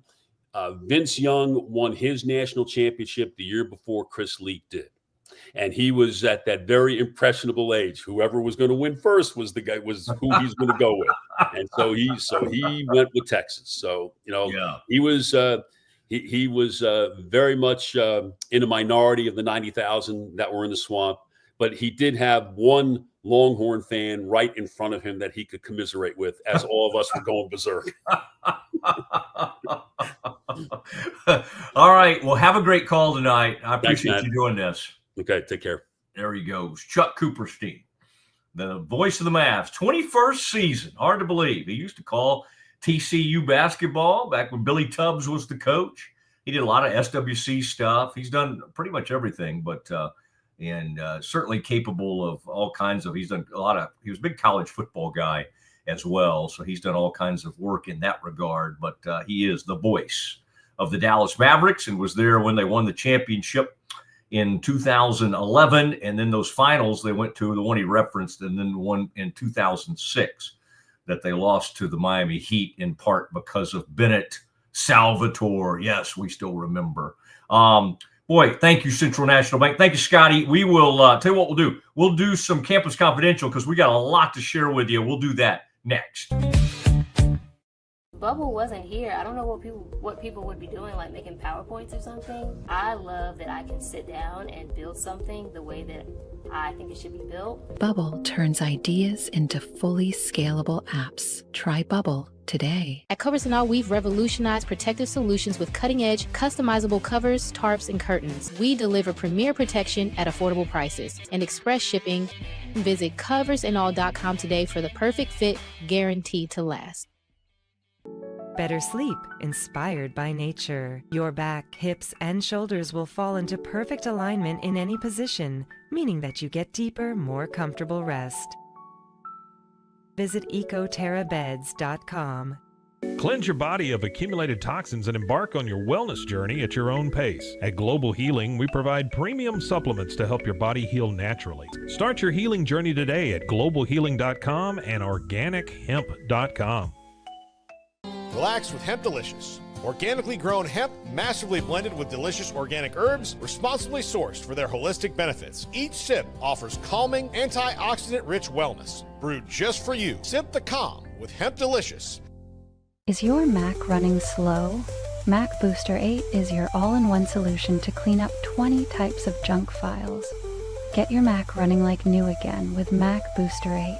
Vince Young won his national championship the year before Chris Leak did. And he was at that very impressionable age. Whoever was going to win first was who he's going to go with. And so he went with Texas. So, he was he was very much in a minority of the 90,000 that were in the swamp, but he did have one Longhorn fan right in front of him that he could commiserate with as all of us were going berserk. All right. Well, have a great call tonight. I appreciate you doing this. Okay, take care. There he goes. Chuck Cooperstein, the voice of the Mavs. 21st season. Hard to believe. He used to call TCU basketball back when Billy Tubbs was the coach. He did a lot of SWC stuff. He's done pretty much everything, but certainly capable of all kinds of. He was a big college football guy as well, so he's done all kinds of work in that regard. But he is the voice of the Dallas Mavericks and was there when they won the championship in 2011, and then those finals they went to, the one he referenced, and then the one in 2006 that they lost to the Miami Heat in part because of Bennett Salvatore. Yes, we still remember. Boy, thank you, Central National Bank. Thank you, Scotty. We will tell you what we'll do. We'll do some Campus Confidential because we got a lot to share with you. We'll do that next. Bubble wasn't here. I don't know what people would be doing, like making PowerPoints or something. I love that I can sit down and build something the way that I think it should be built. Bubble turns ideas into fully scalable apps. Try Bubble today. At Cooperstein, we've revolutionized protective solutions with cutting-edge, customizable covers, tarps, and curtains. We deliver premier protection at affordable prices and express shipping. Visit coversandall.com today for the perfect fit, guaranteed to last. Better sleep, inspired by nature. Your back, hips, and shoulders will fall into perfect alignment in any position, meaning that you get deeper, more comfortable rest. Visit ecoterrabeds.com. Cleanse your body of accumulated toxins and embark on your wellness journey at your own pace. At Global Healing, we provide premium supplements to help your body heal naturally. Start your healing journey today at globalhealing.com and organichemp.com. Relax with Hemp Delicious. Organically grown hemp, massively blended with delicious organic herbs, responsibly sourced for their holistic benefits. Each sip offers calming, antioxidant-rich wellness. Brewed just for you. Sip the calm with Hemp Delicious. Is your Mac running slow? Mac Booster 8 is your all-in-one solution to clean up 20 types of junk files. Get your Mac running like new again with Mac Booster 8.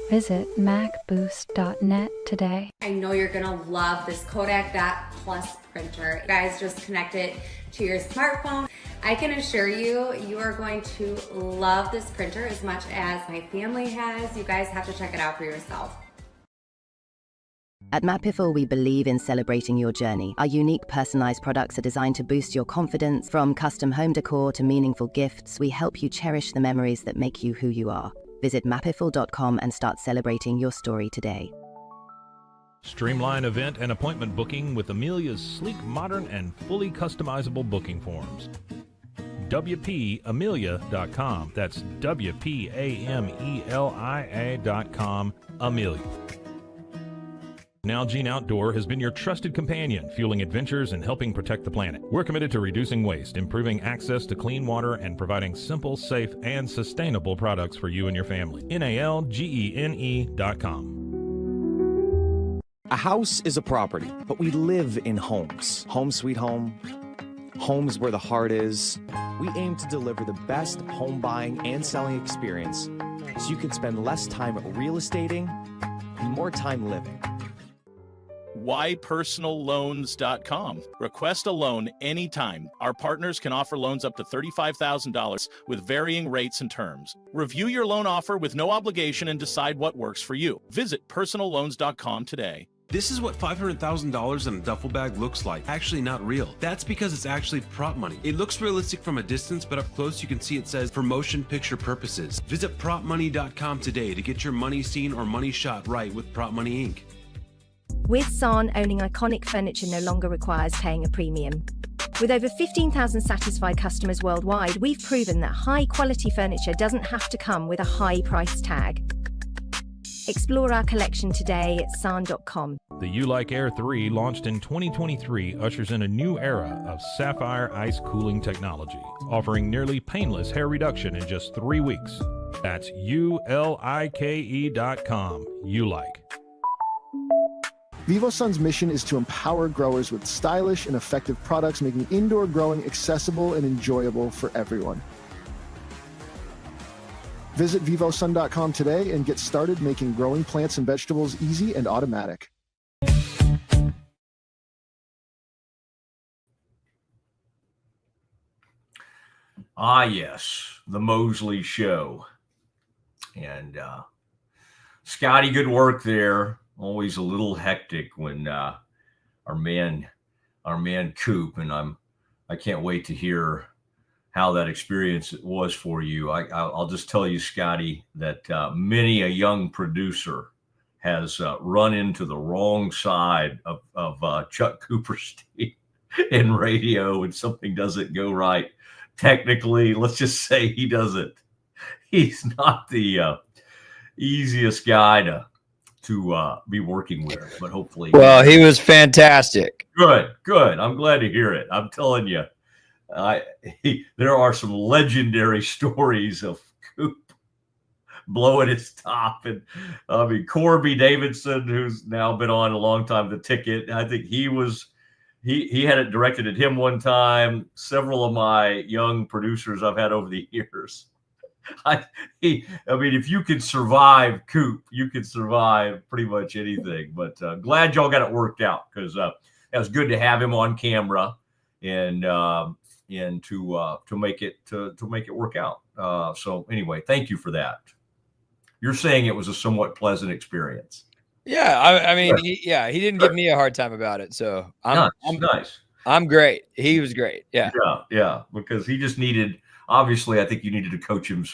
Visit macboost.net today. I know you're gonna love this Kodak Dot Plus printer. You guys just connect it to your smartphone. I can assure you, you are going to love this printer as much as my family has. You guys have to check it out for yourself. At Matt Piffle, we believe in celebrating your journey. Our unique personalized products are designed to boost your confidence. From custom home decor to meaningful gifts, we help you cherish the memories that make you who you are. Visit mappiffle.com and start celebrating your story today. Streamline event and appointment booking with Amelia's sleek, modern, and fully customizable booking forms. WPAmelia.com. That's WPAMELIA.com. Amelia. Nalgene Outdoor has been your trusted companion, fueling adventures and helping protect the planet. We're committed to reducing waste, improving access to clean water, and providing simple, safe, and sustainable products for you and your family. NALGENE.com. A house is a property, but we live in homes. Home sweet home. Homes where the heart is. We aim to deliver the best home buying and selling experience so you can spend less time real estating and more time living. whypersonalloans.com. Request a loan anytime. Our partners can offer loans up to $35,000 with varying rates and terms. Review your loan offer with no obligation and decide what works for you. Visit personalloans.com today. This is what $500,000 in a duffel bag looks like. Actually not real. That's because it's actually prop money. It looks realistic from a distance, but up close you can see it says for motion picture purposes. Visit propmoney.com today to get your money seen or money shot right with Prop Money Inc. With San, owning iconic furniture no longer requires paying a premium. With over 15,000 satisfied customers worldwide, we've proven that high-quality furniture doesn't have to come with a high price tag. Explore our collection today at san.com. The U-Like Air 3, launched in 2023, ushers in a new era of sapphire ice cooling technology, offering nearly painless hair reduction in just 3 weeks. That's ULIKE.com. U-Like. VivoSun's mission is to empower growers with stylish and effective products, making indoor growing accessible and enjoyable for everyone. Visit vivosun.com today and get started making growing plants and vegetables easy and automatic. Ah, yes, the Mosley Show. And Scotty, good work there. Always a little hectic when our man Coop, and I can't wait to hear how that experience was for you. I'll just tell you, Scotty, that many a young producer has run into the wrong side of Chuck Cooperstein in radio when something doesn't go right. Technically, let's just say he's not the easiest guy to be working with, but hopefully. Well, he was fantastic. Good. I'm glad to hear it. I'm telling you, there are some legendary stories of Coop blowing his top, and I mean Corby Davidson, who's now been on a long time, the ticket. I think he had it directed at him one time. Several of my young producers I've had over the years. I mean, if you could survive Coop, you could survive pretty much anything. But glad y'all got it worked out, because it was good to have him on camera and to make it work out. So anyway, thank you for that. You're saying it was a somewhat pleasant experience. Yeah, I mean, he didn't give me a hard time about it. So I'm nice. I'm great. He was great. Yeah, because he just needed. Obviously, I think you needed to coach him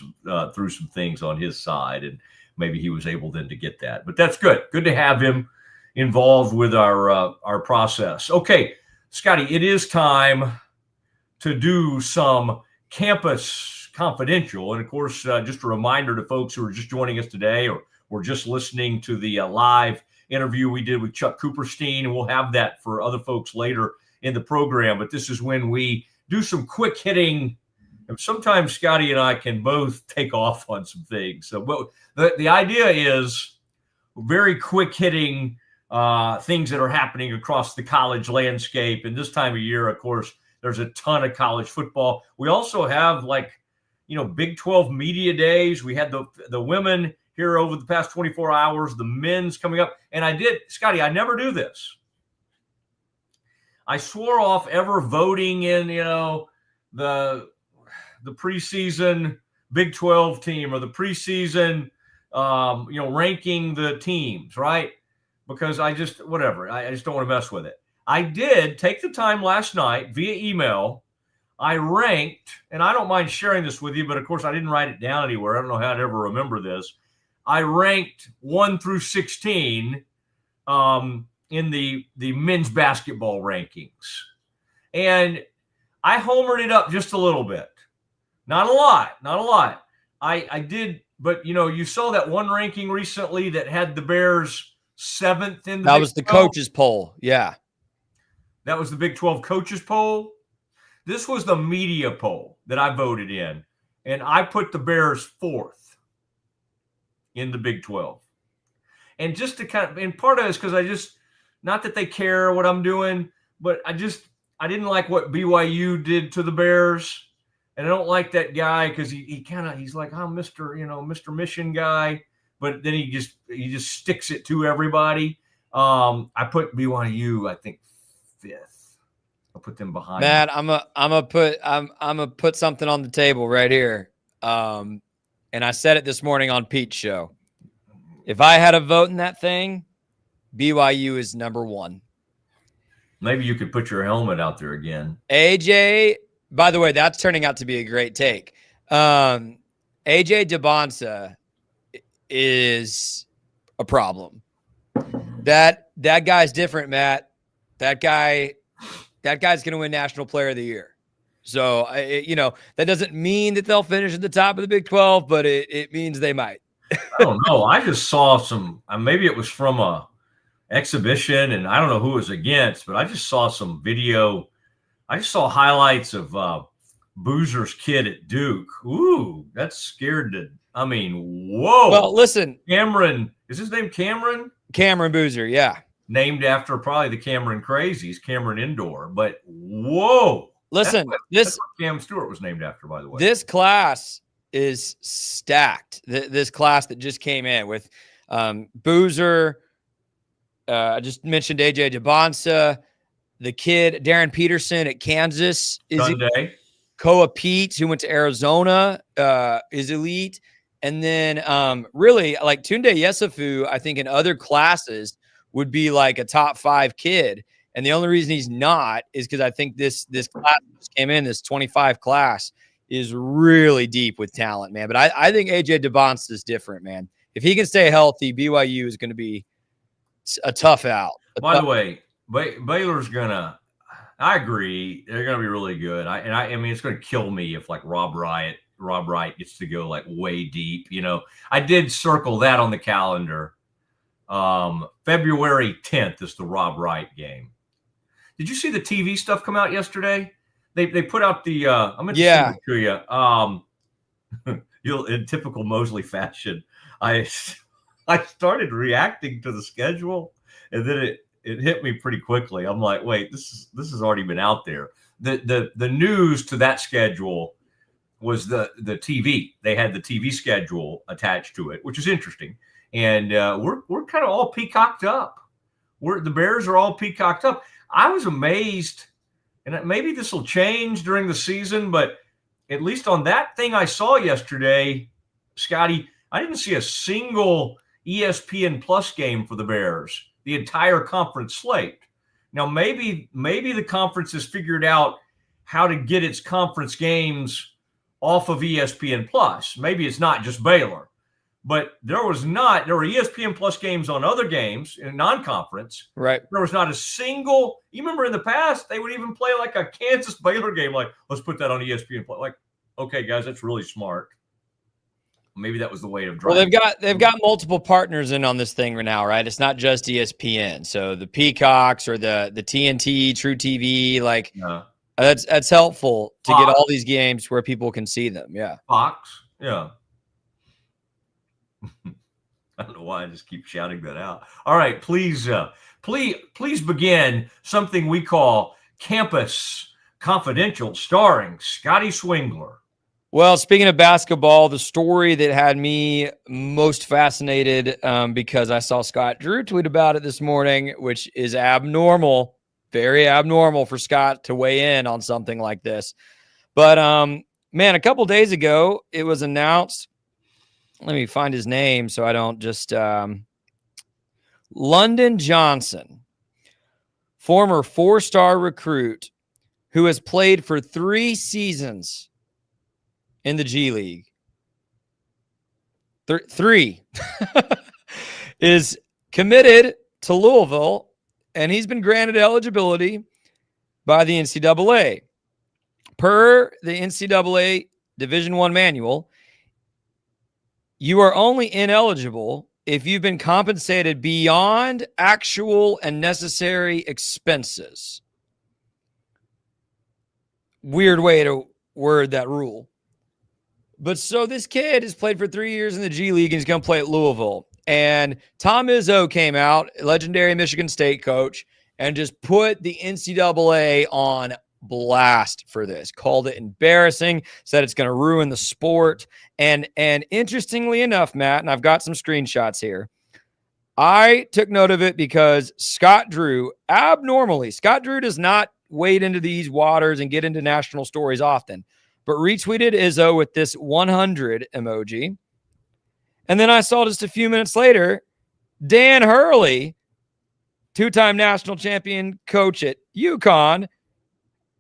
through some things on his side, and maybe he was able then to get that. But that's good. Good to have him involved with our process. Okay, Scotty, it is time to do some Campus Confidential. And, of course, just a reminder to folks who are just joining us today or were just listening to the live interview we did with Chuck Cooperstein, and we'll have that for other folks later in the program. But this is when we do some quick-hitting. Sometimes Scotty and I can both take off on some things. So the idea is very quick hitting things that are happening across the college landscape. And this time of year, of course, there's a ton of college football. We also have Big 12 media days. We had the women here over the past 24 hours, the men's coming up. And Scotty, I never do this. I swore off ever voting in, the preseason Big 12 team or the preseason, ranking the teams, right? Because I just don't want to mess with it. I did take the time last night via email. I ranked, and I don't mind sharing this with you, but of course I didn't write it down anywhere. I don't know how I'd ever remember this. I ranked 1 through 16 in the men's basketball rankings. And I homered it up just a little bit. Not a lot. I did, but you saw that one ranking recently that had the Bears 7th in the That Big was the 12. coaches poll. Yeah. That was the Big 12 coaches poll. This was the media poll that I voted in, and I put the Bears 4th in the Big 12. And just to and part of it is because not that they care what I'm doing, but I didn't like what BYU did to the Bears. And I don't like that guy because he's like, I'm Mr. Mission guy, but then he just sticks it to everybody. I put BYU, I think, 5th. I'll put them behind. Matt, I'm gonna put something on the table right here. And I said it this morning on Pete's show. If I had a vote in that thing, BYU is number 1. Maybe you could put your helmet out there again. AJ, by the way, that's turning out to be a great take. AJ DeBonsa is a problem. That guy's different, Matt. That guy's going to win National Player of the Year. So, that doesn't mean that they'll finish at the top of the Big 12, but it means they might. I don't know. I just saw some, maybe it was from a exhibition, and I don't know who it was against, but I just saw some video. I just saw highlights of Boozer's kid at Duke. Ooh, that's scared to, whoa. Well, listen. Cameron, is his name Cameron? Cameron Boozer, yeah. Named after probably the Cameron Crazies, Cameron Indoor. But whoa. Listen, that's what Cam Stewart was named after, by the way. This class is stacked. This class that just came in with Boozer. I just mentioned AJ DeBonsa, the kid Darren Peterson at Kansas is Sunday. Koa Pete, who went to Arizona, is elite. And then really like Tunde Yesufu, I think in other classes would be like a top 5 kid. And the only reason he's not is because I think this class that just came in, this 25 class, is really deep with talent, man. But I think AJ DeBonsa is different, man. If he can stay healthy, BYU is going to be a tough out. By the way, Baylor's gonna. I agree, they're gonna be really good. I mean, it's gonna kill me if like Rob Wright gets to go like way deep. I did circle that on the calendar. February 10th is the Rob Wright game. Did you see the TV stuff come out yesterday? They put out the. I'm gonna send it to you. You'll, in typical Mosley fashion, I started reacting to the schedule, and then it hit me pretty quickly. I'm like, wait, this has already been out there. The news to that schedule was the TV. They had the TV schedule attached to it, which is interesting. And we're kind of all peacocked up. The Bears are all peacocked up. I was amazed, and maybe this will change during the season, but at least on that thing I saw yesterday, Scotty, I didn't see a single ESPN Plus game for the Bears, the entire conference slate. Now, maybe the conference has figured out how to get its conference games off of ESPN Plus. Maybe it's not just Baylor, but there were ESPN Plus games on other games in non-conference. Right. There was not a single. You remember in the past, they would even play like a Kansas Baylor game. Like, let's put that on ESPN Plus. Like, okay, guys, that's really smart. Maybe that was the way of driving. Well, they've got multiple partners in on this thing right now, right? It's not just ESPN. So the Peacocks or the TNT, True TV, like that's helpful to get all these games where people can see them. Yeah. Fox. Yeah. I don't know why I just keep shouting that out. All right, please begin something we call Campus Confidential, starring Scotty Swingler. Well, speaking of basketball, the story that had me most fascinated because I saw Scott Drew tweet about it this morning, which is abnormal, very abnormal for Scott to weigh in on something like this. But, man, a couple days ago, it was announced. Let me find his name so I don't just London Johnson, former 4-star recruit who has played for 3 seasons in the G League. 3 is committed to Louisville, and he's been granted eligibility by the NCAA. Per the NCAA Division I manual, you are only ineligible if you've been compensated beyond actual and necessary expenses. Weird way to word that rule. But so this kid has played for 3 years in the G League and he's going to play at Louisville. And Tom Izzo came out, legendary Michigan State coach, and just put the NCAA on blast for this. Called it embarrassing, said it's going to ruin the sport. And interestingly enough, Matt, and I've got some screenshots here, I took note of it because Scott Drew does not wade into these waters and get into national stories often, but retweeted Izzo with this 100 emoji. And then I saw just a few minutes later, Dan Hurley, two-time national champion coach at UConn,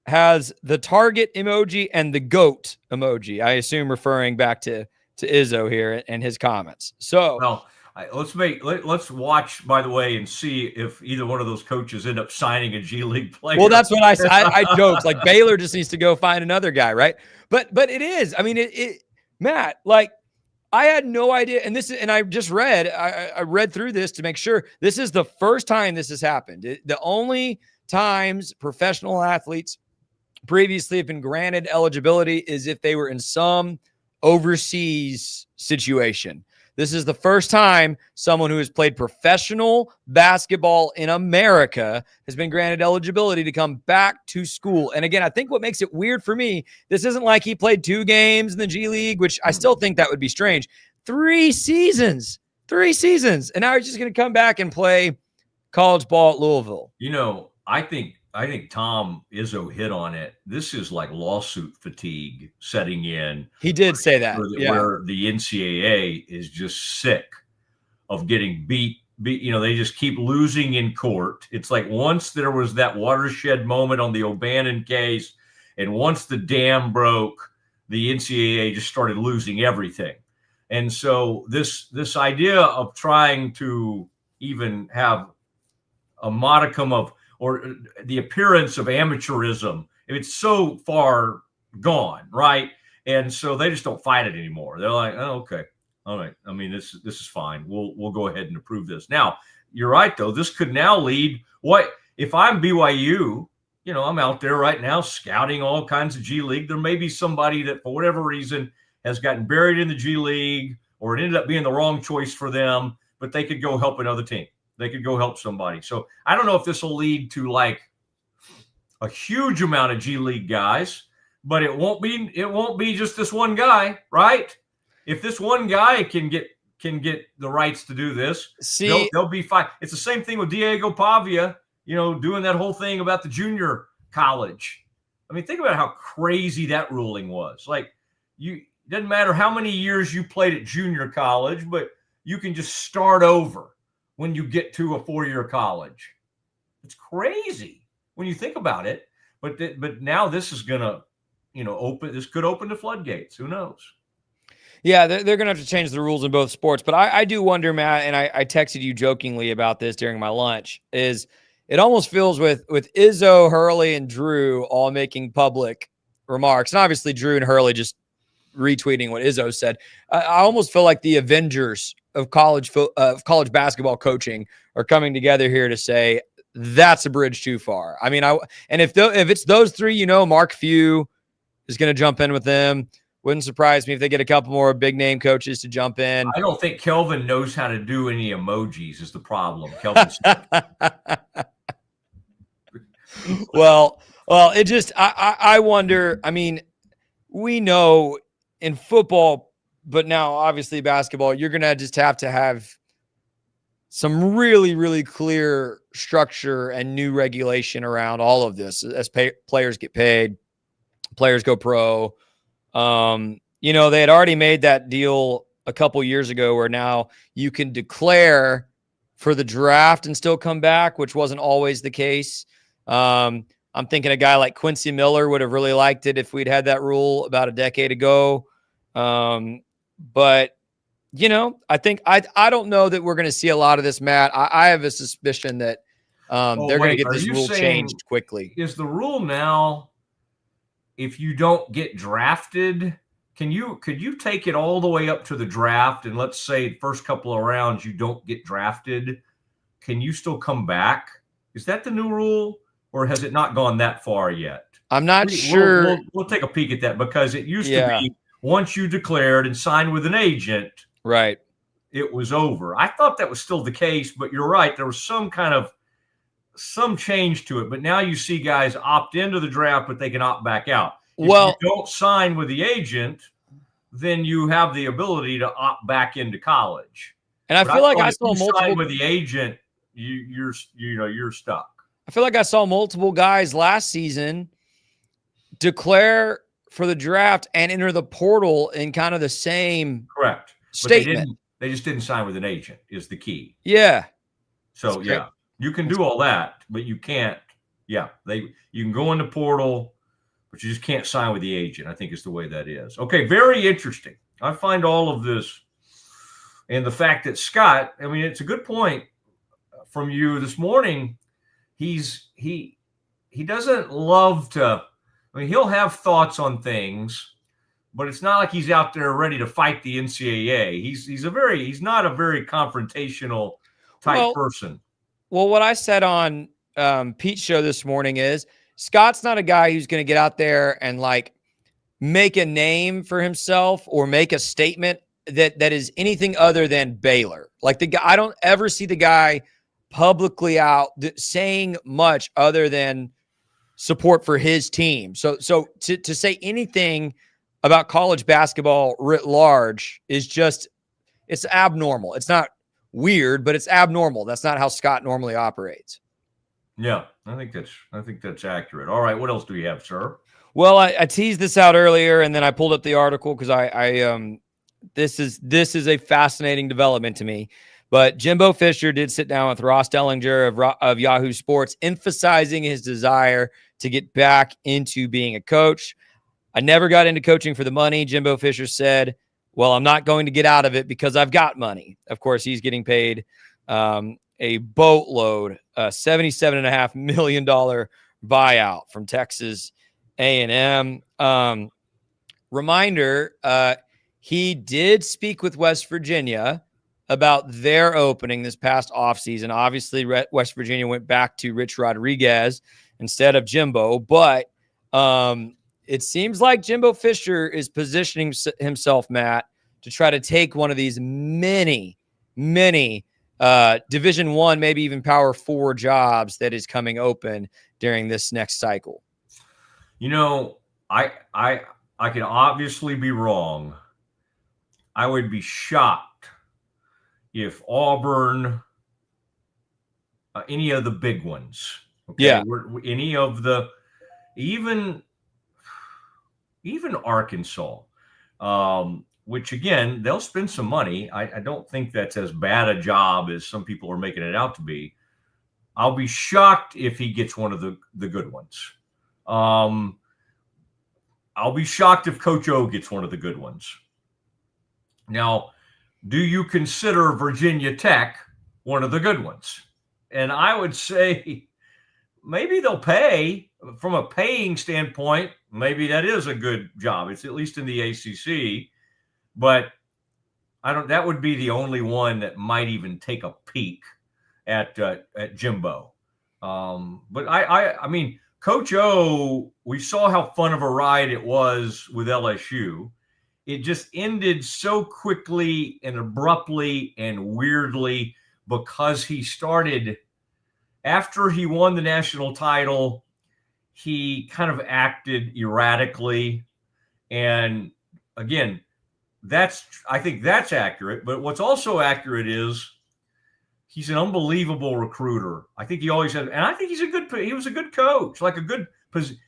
has the target emoji and the goat emoji. I assume referring back to Izzo here and his comments. So well, let's watch, by the way, and see if either one of those coaches end up signing a G League player. Well, that's what I joked. Like Baylor just needs to go find another guy, right? But it is. I mean, Matt, like I had no idea. And I just read. I read through this to make sure this is the first time this has happened. The only times professional athletes previously have been granted eligibility is if they were in some overseas situation. This is the first time someone who has played professional basketball in America has been granted eligibility to come back to school. And again, I think what makes it weird for me, this isn't like he played 2 games in the G League, which I still think that would be strange. 3 seasons. And now he's just going to come back and play college ball at Louisville. You know, I think Tom Izzo hit on it. This is like lawsuit fatigue setting in. He did say that. Where the NCAA is just sick of getting beat. You know, they just keep losing in court. It's like once there was that watershed moment on the O'Bannon case, and once the dam broke, the NCAA just started losing everything. And so this idea of trying to even have a modicum of or the appearance of amateurism, it's so far gone, right? And so they just don't fight it anymore. They're like, oh, okay, all right. I mean, this is fine. We'll go ahead and approve this. Now, you're right though. This could now lead. What if I'm BYU? You know, I'm out there right now scouting all kinds of G League. There may be somebody that for whatever reason has gotten buried in the G League, or it ended up being the wrong choice for them, but they could go help another team. They could go help somebody. So I don't know if this will lead to like a huge amount of G League guys, but it won't be just this one guy, right? If this one guy can get the rights to do this, they'll be fine. It's the same thing with Diego Pavia, you know, doing that whole thing about the junior college. I mean, think about how crazy that ruling was. Like, doesn't matter how many years you played at junior college, but you can just start over when you get to a 4-year college. It's crazy when you think about it. But now this is gonna, you know, this could open the floodgates. Who knows? Yeah, they're going to have to change the rules in both sports. But I do wonder, Matt, and I texted you jokingly about this during my lunch, is it almost feels with Izzo, Hurley, and Drew all making public remarks, and obviously Drew and Hurley just retweeting what Izzo said. I almost feel like the Avengers of college basketball coaching are coming together here to say that's a bridge too far. I mean, if it's those three, you know, Mark Few is going to jump in with them. Wouldn't surprise me if they get a couple more big name coaches to jump in. I don't think Kelvin knows how to do any emojis is the problem. Kelvin. well, it just, I wonder, I mean, we know in football, but now obviously basketball, you're going to just have to have some really, really clear structure and new regulation around all of this as players get paid, players go pro. You know, they had already made that deal a couple years ago where now you can declare for the draft and still come back, which wasn't always the case. I'm thinking a guy like Quincy Miller would have really liked it if we'd had that rule about a decade ago. But you know, I think I don't know that we're going to see a lot of this, Matt. I have a suspicion that they're going to get this rule changed quickly. Is the rule now, if you don't get drafted, could you take it all the way up to the draft, and let's say first couple of rounds you don't get drafted, can you still come back? Is that the new rule, or has it not gone that far yet? I'm not sure. We'll take a peek at that, because it used to be once you declared and signed with an agent, right, it was over. I thought that was still the case, but you're right. There was some change to it, but now you see guys opt into the draft, but they can opt back out. If you don't sign with the agent, then you have the ability to opt back into college. And I But feel like thought I if saw you sign multiple with the agent, you're stuck. I feel like I saw multiple guys last season declare for the draft and enter the portal in kind of the same Correct. statement. But they just didn't sign with an agent is the key. Yeah. So yeah, you can do all that, but you can't. Yeah, you can go in the portal, but you just can't sign with the agent. I think is the way that is. Okay, very interesting. I find all of this, and the fact that Scott. I mean, it's a good point from you this morning. He doesn't love to. I mean, he'll have thoughts on things, but it's not like he's out there ready to fight the NCAA. He's not a very confrontational type person. Well, what I said on Pete's show this morning is Scott's not a guy who's going to get out there and like make a name for himself or make a statement that is anything other than Baylor. Like the guy, I don't ever see the guy publicly out saying much other than support for his team. So to say anything about college basketball writ large is just, it's abnormal. It's not weird, but it's abnormal. That's not how Scott normally operates. Yeah, I think that's accurate. All right, what else do we have, sir? Well, I teased this out earlier, and then I pulled up the article because this is a fascinating development to me. But Jimbo Fisher did sit down with Ross Dellinger of Yahoo Sports, emphasizing his desire to get back into being a coach. I never got into coaching for the money, Jimbo Fisher said. Well, I'm not going to get out of it because I've got money. Of course, he's getting paid a boatload, $77.5 million buyout from Texas A&M. Reminder, he did speak with West Virginia about their opening this past offseason. Obviously, West Virginia went back to Rich Rodriguez instead of Jimbo, but it seems like Jimbo Fisher is positioning himself, Matt, to try to take one of these many Division I, maybe even Power 4 jobs that is coming open during this next cycle. You know, I can obviously be wrong. I would be shocked if Auburn, any of the big ones, okay, any of the, even Arkansas, which again, they'll spend some money. I don't think that's as bad a job as some people are making it out to be. I'll be shocked if he gets one of the good ones. I'll be shocked if Coach O gets one of the good ones. Now, do you consider Virginia Tech one of the good ones? And I would say maybe they'll pay. From a paying standpoint, maybe that is a good job. It's at least in the ACC. But that would be the only one that might even take a peek at Jimbo. But I mean, Coach O, we saw how fun of a ride it was with LSU. It just ended so quickly and abruptly and weirdly because he started, after he won the national title, he kind of acted erratically. And again, I think that's accurate. But what's also accurate is he's an unbelievable recruiter. I think he always had, and I think he was a good coach,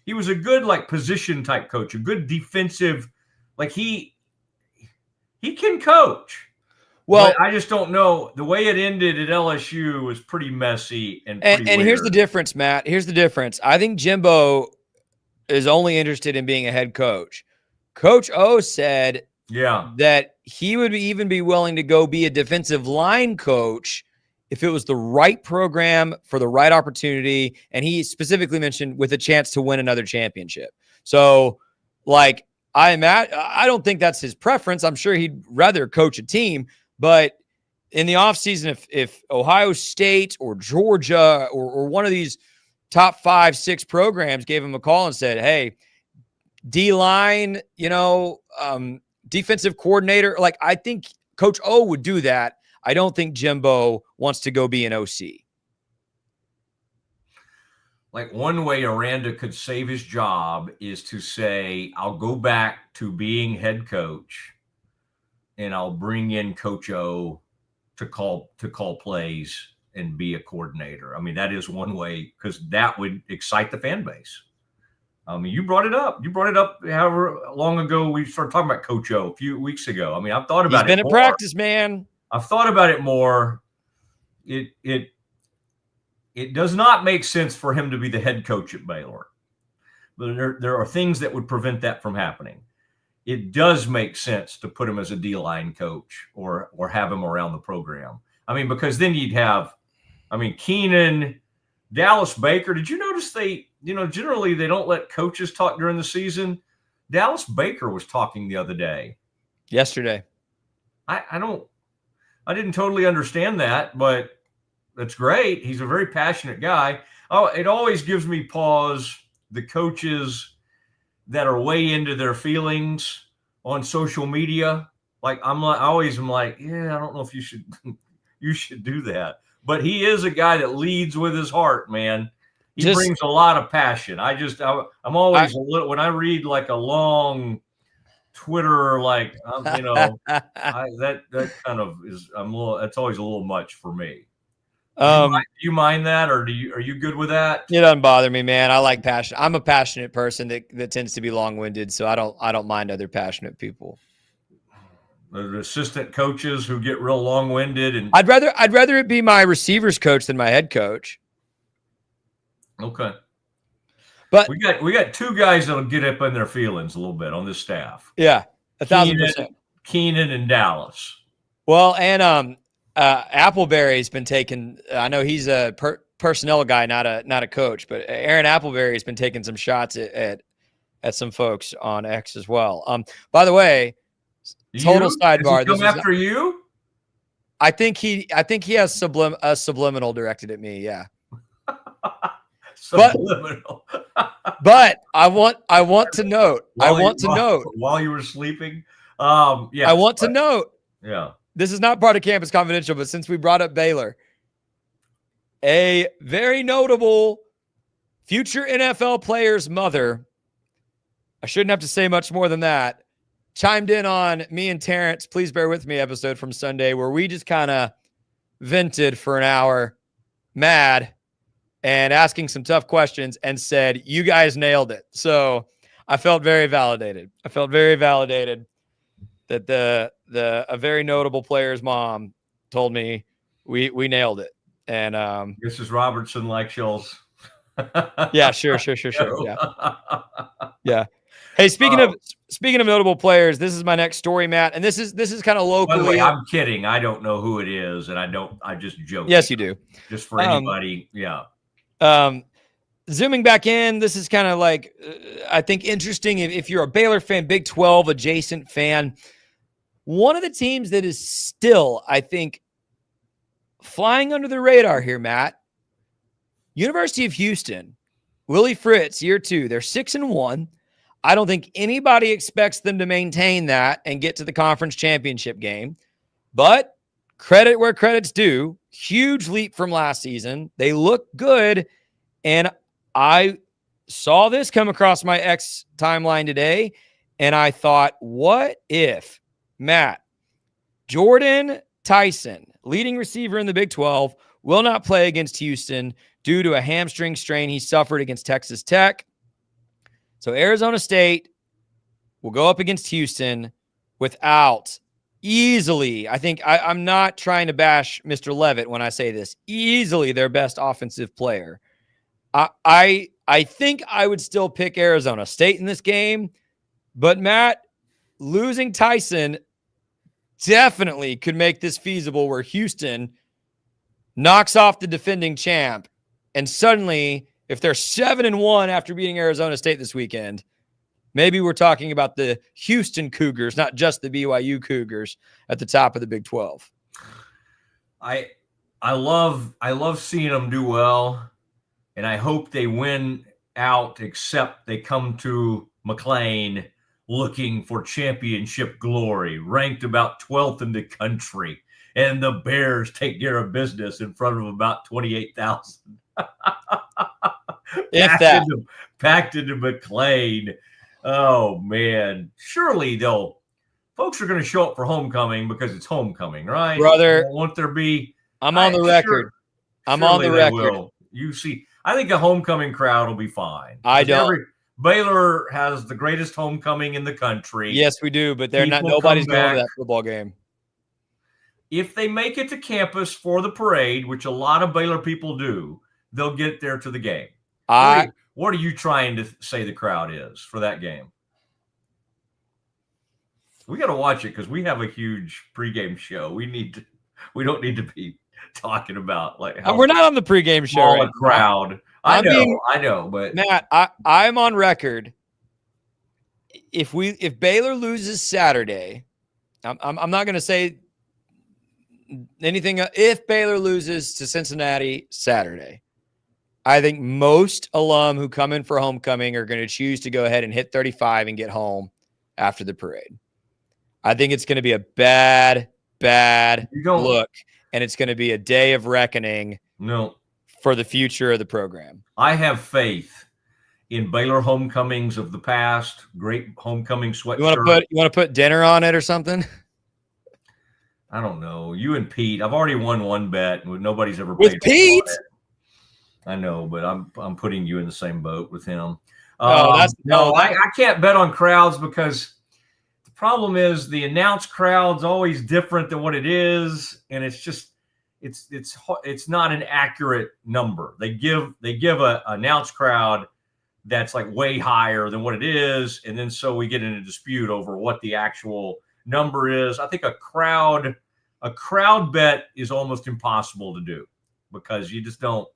he was a good like position type coach, a good defensive, like he can coach. Well, but I just don't know. The way it ended at LSU was pretty messy and here's the difference, Matt. Here's the difference. I think Jimbo is only interested in being a head coach. Coach O said that he would even be willing to go be a defensive line coach if it was the right program for the right opportunity. And he specifically mentioned with a chance to win another championship. So like, I don't think that's his preference. I'm sure he'd rather coach a team, but in the offseason, if Ohio State or Georgia or one of these top 5-6 programs gave him a call and said, hey, D-line, defensive coordinator, like I think Coach O would do that. I don't think Jimbo wants to go be an OC. Like one way Aranda could save his job is to say, I'll go back to being head coach and I'll bring in Coach O to call plays and be a coordinator. I mean, that is one way, because that would excite the fan base. I mean, you brought it up. However long ago we started talking about Coach O, a few weeks ago. I mean, I've thought about it. He's been at practice, man. I've thought about it more. It does not make sense for him to be the head coach at Baylor. But there are things that would prevent that from happening. It does make sense to put him as a D-line coach or have him around the program. I mean, because then you'd have, Keenan, Dallas Baker. Did you notice generally they don't let coaches talk during the season? Dallas Baker was talking the other day. Yesterday. I didn't totally understand that, but that's great. He's a very passionate guy. Oh, it always gives me pause, the coaches that are way into their feelings on social media. I always am like, yeah, I don't know if you should do that. But he is a guy that leads with his heart, man. He brings a lot of passion. I'm always a little, when I read like a long Twitter, that kind of is, that's always a little much for me. Do you mind that, or are you good with that? It doesn't bother me, man. I like passion. I'm a passionate person that tends to be long-winded, so I don't mind other passionate people. The assistant coaches who get real long-winded, and I'd rather it be my receivers coach than my head coach. Okay. But we got two guys that'll get up in their feelings a little bit on this staff. Yeah, 1,000%. Keenan and Dallas. Well, and Appleberry's been taking. I know he's a personnel guy, not a coach, but Aaron Appleberry's been taking some shots at some folks on X as well. By the way, total sidebar. Does he come after you? I think he has a subliminal directed at me. Yeah. Subliminal. But I want to note. While you were sleeping. Yeah. I want to note. Yeah. This is not part of Campus Confidential, but since we brought up Baylor, a very notable future NFL player's mother, I shouldn't have to say much more than that, chimed in on me and Terrence, Please Bear With Me episode from Sunday, where we just kind of vented for an hour, mad, and asking some tough questions, and said, you guys nailed it. So I felt very validated. That a very notable player's mom told me we nailed it. And this is Robertson Lechel's. Yeah, sure. Yeah. Hey, speaking of notable players, this is my next story, Matt, and this is kind of locally. By the way, I'm kidding. I don't know who it is, and I just joke. Yes, you do. Just for anybody. Yeah. Zooming back in, this is kind of like, I think, interesting if you're a Baylor fan, Big 12 adjacent fan. One of the teams that is still, I think, flying under the radar here, Matt, University of Houston, Willie Fritz, year 2. They're 6-1. I don't think anybody expects them to maintain that and get to the conference championship game. But credit where credit's due. Huge leap from last season. They look good. And I saw this come across my X timeline today, and I thought, what if, Matt, Jordan Tyson, leading receiver in the Big 12, will not play against Houston due to a hamstring strain he suffered against Texas Tech. So Arizona State will go up against Houston without easily, I think I'm not trying to bash Mr. Leavitt when I say this, easily their best offensive player. I think I would still pick Arizona State in this game, but Matt, losing Tyson definitely could make this feasible where Houston knocks off the defending champ, and suddenly, if they're 7-1 after beating Arizona State this weekend, maybe we're talking about the Houston Cougars, not just the BYU Cougars at the top of the Big 12. I love seeing them do well, and I hope they win out, except they come to McLean looking for championship glory, ranked about 12th in the country, and the Bears take care of business in front of about 28,000. Packed into McLean. Oh man, surely they'll folks are going to show up for homecoming because it's homecoming, right? Brother, won't there be? I'm on the record. I'm on the record. You see, I think a homecoming crowd will be fine. I don't. Baylor has the greatest homecoming in the country. Yes, we do, but they're not. Nobody's going to that football game. If they make it to campus for the parade, which a lot of Baylor people do, they'll get there to the game. What are you trying to say the crowd is for that game? We got to watch it because we have a huge pregame show. We don't need to be talking about like how we're not on the pregame show. Right crowd. I know, but Matt, I'm on record. If Baylor loses Saturday, I'm not going to say anything. If Baylor loses to Cincinnati Saturday, I think most alum who come in for homecoming are going to choose to go ahead and hit 35 and get home after the parade. I think it's going to be a bad look, and it's going to be a day of reckoning. No. For the future of the program. I have faith in Baylor homecomings of the past. Great homecoming sweatshirt. You want to put dinner on it or something? I don't know. You and Pete. I've already won one bet. Nobody's ever with paid Pete. I know, but I'm putting you in the same boat with him. I can't bet on crowds because the problem is the announced crowd's always different than what it is, and it's just. It's not an accurate number. They give a announced crowd that's like way higher than what it is, and then so we get in a dispute over what the actual number is. I think a crowd bet is almost impossible to do because you just don't.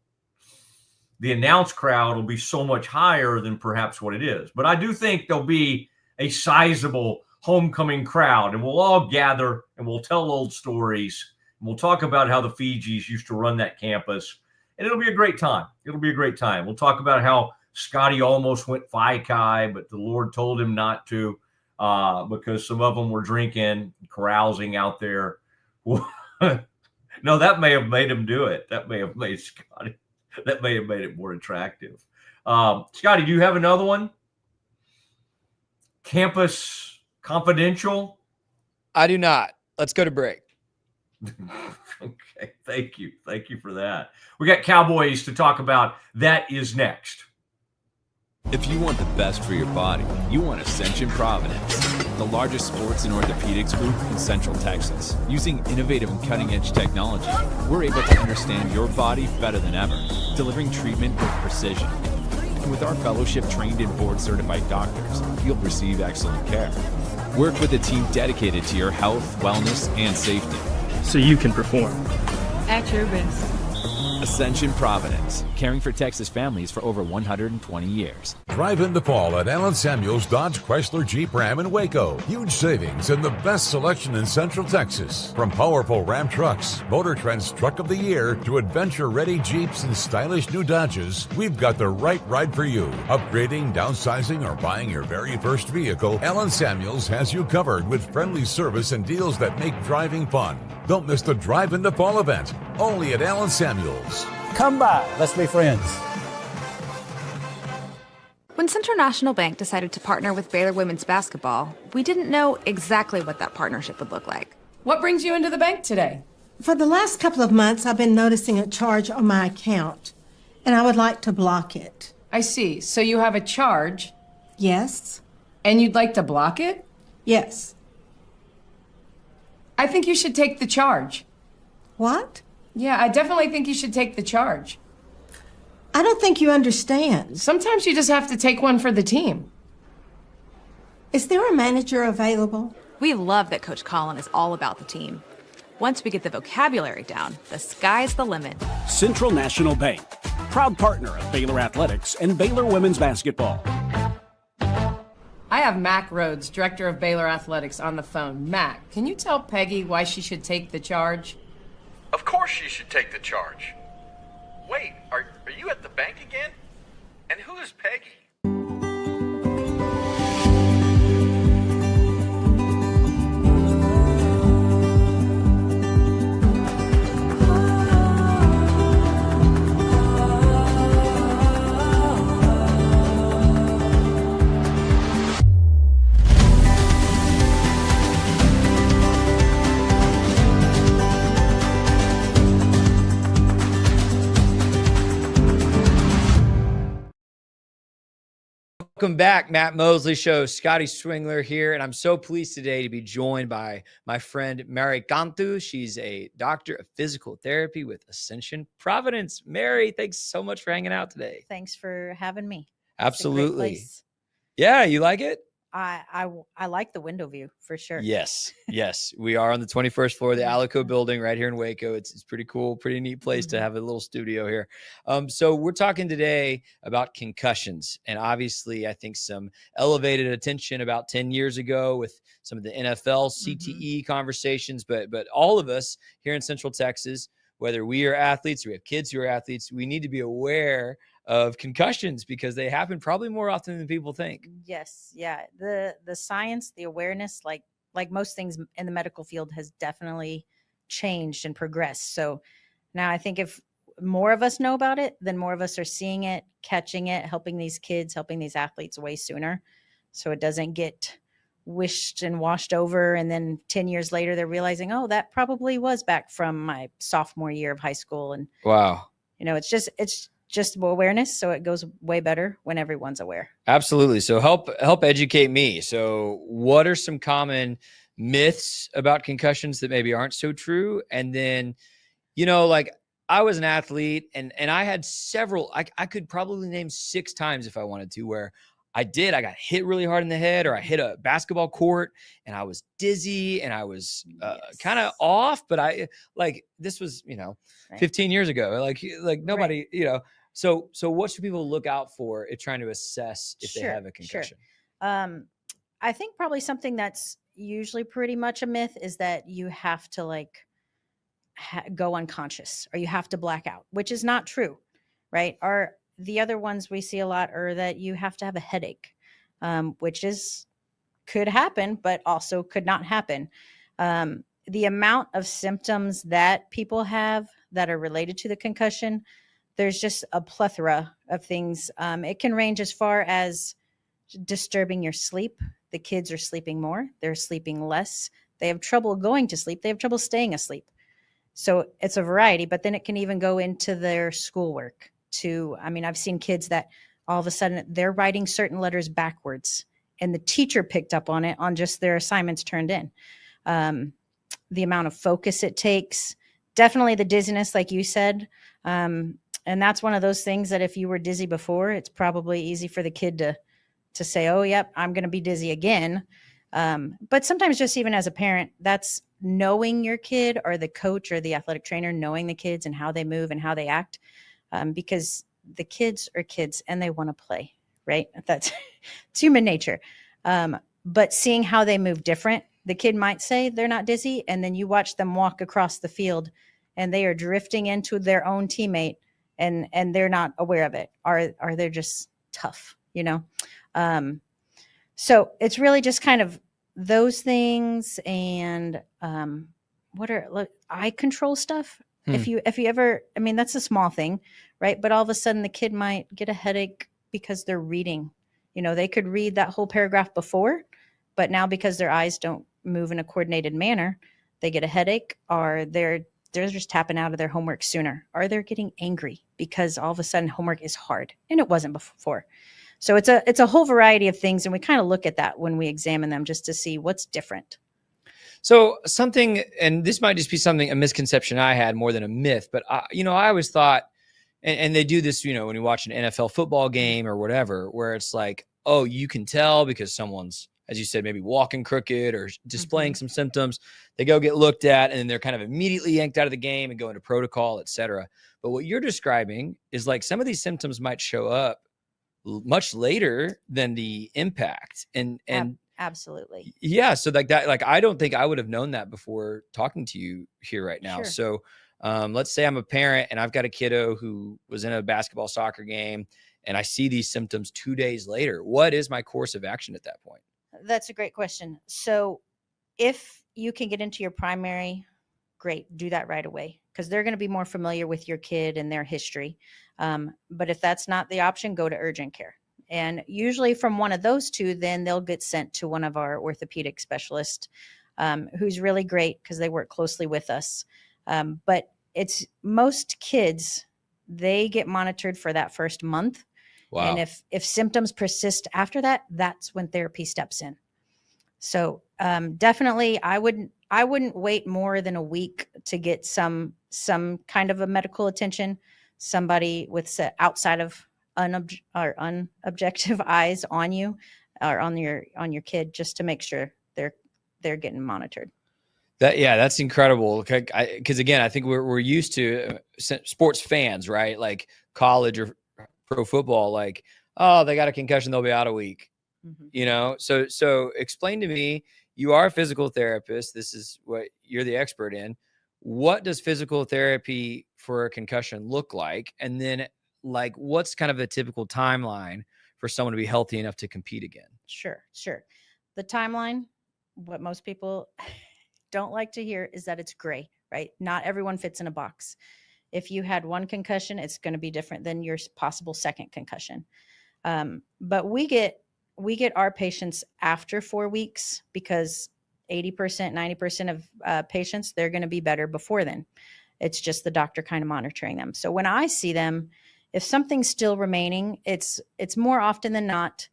The announced crowd will be so much higher than perhaps what it is. But I do think there'll be a sizable homecoming crowd, and we'll all gather and we'll tell old stories. We'll talk about how the Fijis used to run that campus, and it'll be a great time. We'll talk about how Scotty almost went Phi Chi, but the Lord told him not to because some of them were drinking, carousing out there. No, that may have made him do it. That may have made Scotty. That may have made it more attractive. Scotty, do you have another one? Campus Confidential? I do not. Let's go to break. Okay, thank you for that. We got Cowboys to talk about. That is next. If you want the best for your body, you want Ascension Providence, the largest sports and orthopedics group in Central Texas. Using innovative and cutting-edge technology, we're able to understand your body better than ever, delivering treatment with precision. And with our fellowship-trained and board-certified doctors, you'll receive excellent care. Work with a team dedicated to your health, wellness, and safety. So you can perform. At your best. Ascension Providence, caring for Texas families for over 120 years. Drive in the fall at Allen Samuels Dodge Chrysler Jeep Ram in Waco. Huge savings and the best selection in Central Texas. From powerful Ram trucks, Motor Trend's Truck of the Year, to adventure-ready Jeeps and stylish new Dodges, we've got the right ride for you. Upgrading, downsizing, or buying your very first vehicle, Allen Samuels has you covered with friendly service and deals that make driving fun. Don't miss the Drive in the Fall event, only at Allen Samuels. Come by, let's be friends. When Central National Bank decided to partner with Baylor women's basketball, we didn't know exactly what that partnership would look like. What brings you into the bank today? For the last couple of months, I've been noticing a charge on my account, and I would like to block it. I see. So you have a charge? Yes. And you'd like to block it? Yes. I think you should take the charge. What? Yeah, I definitely think you should take the charge. I don't think you understand. Sometimes you just have to take one for the team. Is there a manager available? We love that Coach Colin is all about the team. Once we get the vocabulary down, the sky's the limit. Central National Bank, proud partner of Baylor Athletics and Baylor women's basketball. I have Mac Rhodes, director of Baylor Athletics, on the phone. Mac, can you tell Peggy why she should take the charge? Of course she should take the charge. Wait, are you at the bank again? And who is Peggy? Welcome back, Matt Mosley Show. Scotty Swingler here, and I'm so pleased today to be joined by my friend Mary Cantu. She's a doctor of physical therapy with Ascension Providence. Mary, thanks so much for hanging out today. Thanks for having me. Absolutely. Yeah, you like it? I like the window view for sure. Yes. We are on the 21st floor of the Alico building right here in Waco. It's pretty cool, pretty neat place to have a little studio here. So we're talking today about concussions, and obviously I think some elevated attention about 10 years ago with some of the NFL CTE conversations, but all of us here in Central Texas, whether we are athletes or we have kids who are athletes, we need to be aware of concussions because they happen probably more often than people think. Yes. Yeah. The science, the awareness, like most things in the medical field, has definitely changed and progressed. So now I think if more of us know about it, then more of us are seeing it, catching it, helping these kids, helping these athletes way sooner. So it doesn't get wished and washed over. And then 10 years later, they're realizing, oh, that probably was back from my sophomore year of high school. And wow, it's just awareness. So it goes way better when everyone's aware. Absolutely. So help educate me. So what are some common myths about concussions that maybe aren't so true? And then, like I was an athlete and I had several, I could probably name 6 times if I wanted to, where I got hit really hard in the head, or I hit a basketball court and I was dizzy and I was kind of off, but this was, 15 years ago, like nobody, So what should people look out for in trying to assess if they have a concussion? Sure. I think probably something that's usually pretty much a myth is that you have to go unconscious or you have to black out, which is not true, right? The other ones we see a lot are that you have to have a headache, which could happen, but also could not happen. The amount of symptoms that people have that are related to the concussion, there's just a plethora of things. It can range as far as disturbing your sleep. The kids are sleeping more. They're sleeping less. They have trouble going to sleep. They have trouble staying asleep. So it's a variety, but then it can even go into their schoolwork too. I've seen kids that all of a sudden they're writing certain letters backwards and the teacher picked up on it on just their assignments turned in. The amount of focus it takes, definitely the dizziness, like you said. And that's one of those things that if you were dizzy before, it's probably easy for the kid to say, oh, yep, I'm going to be dizzy again. But sometimes just even as a parent, that's knowing your kid or the coach or the athletic trainer, knowing the kids and how they move and how they act. Because the kids are kids and they want to play, right? It's human nature. But seeing how they move different, the kid might say they're not dizzy. And then you watch them walk across the field and they are drifting into their own teammate and they're not aware of it. Are they just tough, So it's really just kind of those things and eye control stuff. If you ever, that's a small thing, right? But all of a sudden the kid might get a headache because they're reading. They could read that whole paragraph before, but now because their eyes don't move in a coordinated manner, they get a headache, or they're just tapping out of their homework sooner, or they're getting angry because all of a sudden homework is hard and it wasn't before. So it's a whole variety of things, and we kind of look at that when we examine them just to see what's different. So something, and this might just be a misconception I had more than a myth, but I always thought, and they do this, when you watch an NFL football game or whatever, where it's like, oh, you can tell because someone's, as you said, maybe walking crooked or displaying some symptoms. They go get looked at and then they're kind of immediately yanked out of the game and go into protocol, et cetera. But what you're describing is like some of these symptoms might show up much later than the impact. And absolutely. Yeah. So like that, I don't think I would have known that before talking to you here right now. Sure. So let's say I'm a parent and I've got a kiddo who was in a basketball soccer game and I see these symptoms 2 days later. What is my course of action at that point? That's a great question. So if you can get into your primary, great, do that right away, because they're going to be more familiar with your kid and their history. But if that's not the option, go to urgent care. And usually from one of those two, then they'll get sent to one of our orthopedic specialists, who's really great because they work closely with us. But it's most kids, they get monitored for that first month. Wow. And if symptoms persist after that, that's when therapy steps in. So definitely I wouldn't wait more than a week to get some kind of a medical attention, somebody with outside of unobjective eyes on you or on your kid, just to make sure they're getting monitored. That's incredible. Because again, I think we're used to sports fans, right? Like college or pro football, like, oh, they got a concussion, they'll be out a week. You know, so explain to me, you are a physical therapist. This is what you're the expert in. What does physical therapy for a concussion look like? And then like, what's kind of a typical timeline for someone to be healthy enough to compete again? Sure. The timeline, what most people don't like to hear is that it's gray, right? Not everyone fits in a box. If you had one concussion, it's going to be different than your possible second concussion. But we get our patients after 4 weeks, because 80%, 90% of patients, they're going to be better before then. It's just the doctor kind of monitoring them. So when I see them, if something's still remaining, it's more often than not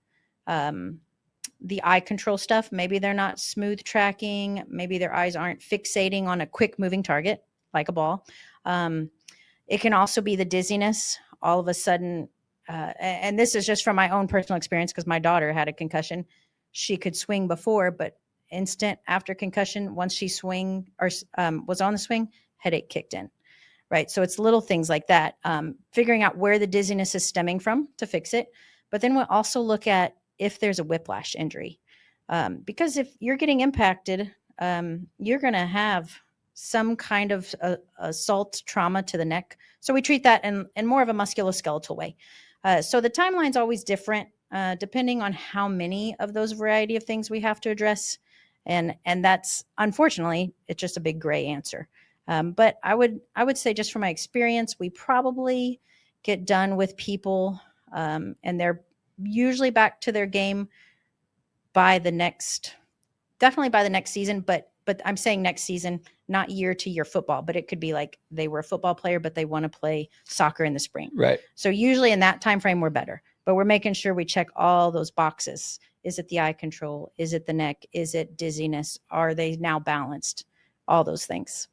the eye control stuff. Maybe they're not smooth tracking. Maybe their eyes aren't fixating on a quick moving target like a ball. It can also be the dizziness. All of a sudden, and this is just from my own personal experience, because my daughter had a concussion. She could swing before, but instant after concussion, once she swing or was on the swing, headache kicked in. Right. So it's little things like that. Figuring out where the dizziness is stemming from to fix it. But then we'll also look at if there's a whiplash injury, because if you're getting impacted, you're going to have some kind of assault trauma to the neck. So we treat that in more of a musculoskeletal way. So the timeline's always different, depending on how many of those variety of things we have to address. And that's, unfortunately, it's just a big gray answer. But I would say, just from my experience, we probably get done with people, and they're usually back to their game definitely by the next season. But I'm saying next season, not year to year football, but it could be like they were a football player, but they want to play soccer in the spring. Right. So usually in that time frame, we're better, but we're making sure we check all those boxes. Is it the eye control? Is it the neck? Is it dizziness? Are they now balanced? All those things.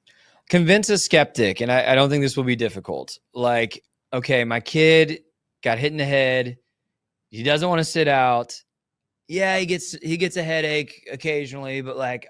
Convince a skeptic, and I don't think this will be difficult. Like, okay, my kid got hit in the head. He doesn't want to sit out. Yeah, he gets a headache occasionally, but like,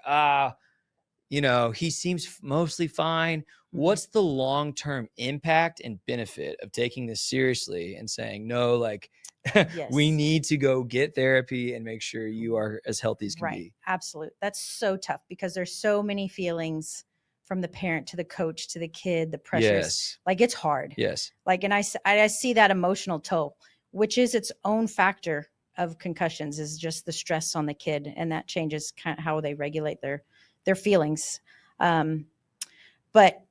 he seems mostly fine. What's the long-term impact and benefit of taking this seriously and saying, no, like, yes, we need to go get therapy and make sure you are as healthy as can be? Absolutely. That's so tough, because there's so many feelings from the parent to the coach to the kid, the pressures. Yes. Like, it's hard. Yes. Like, and I see that emotional toll, which is its own factor of concussions, is just the stress on the kid. And that changes kind of how they regulate their feelings. But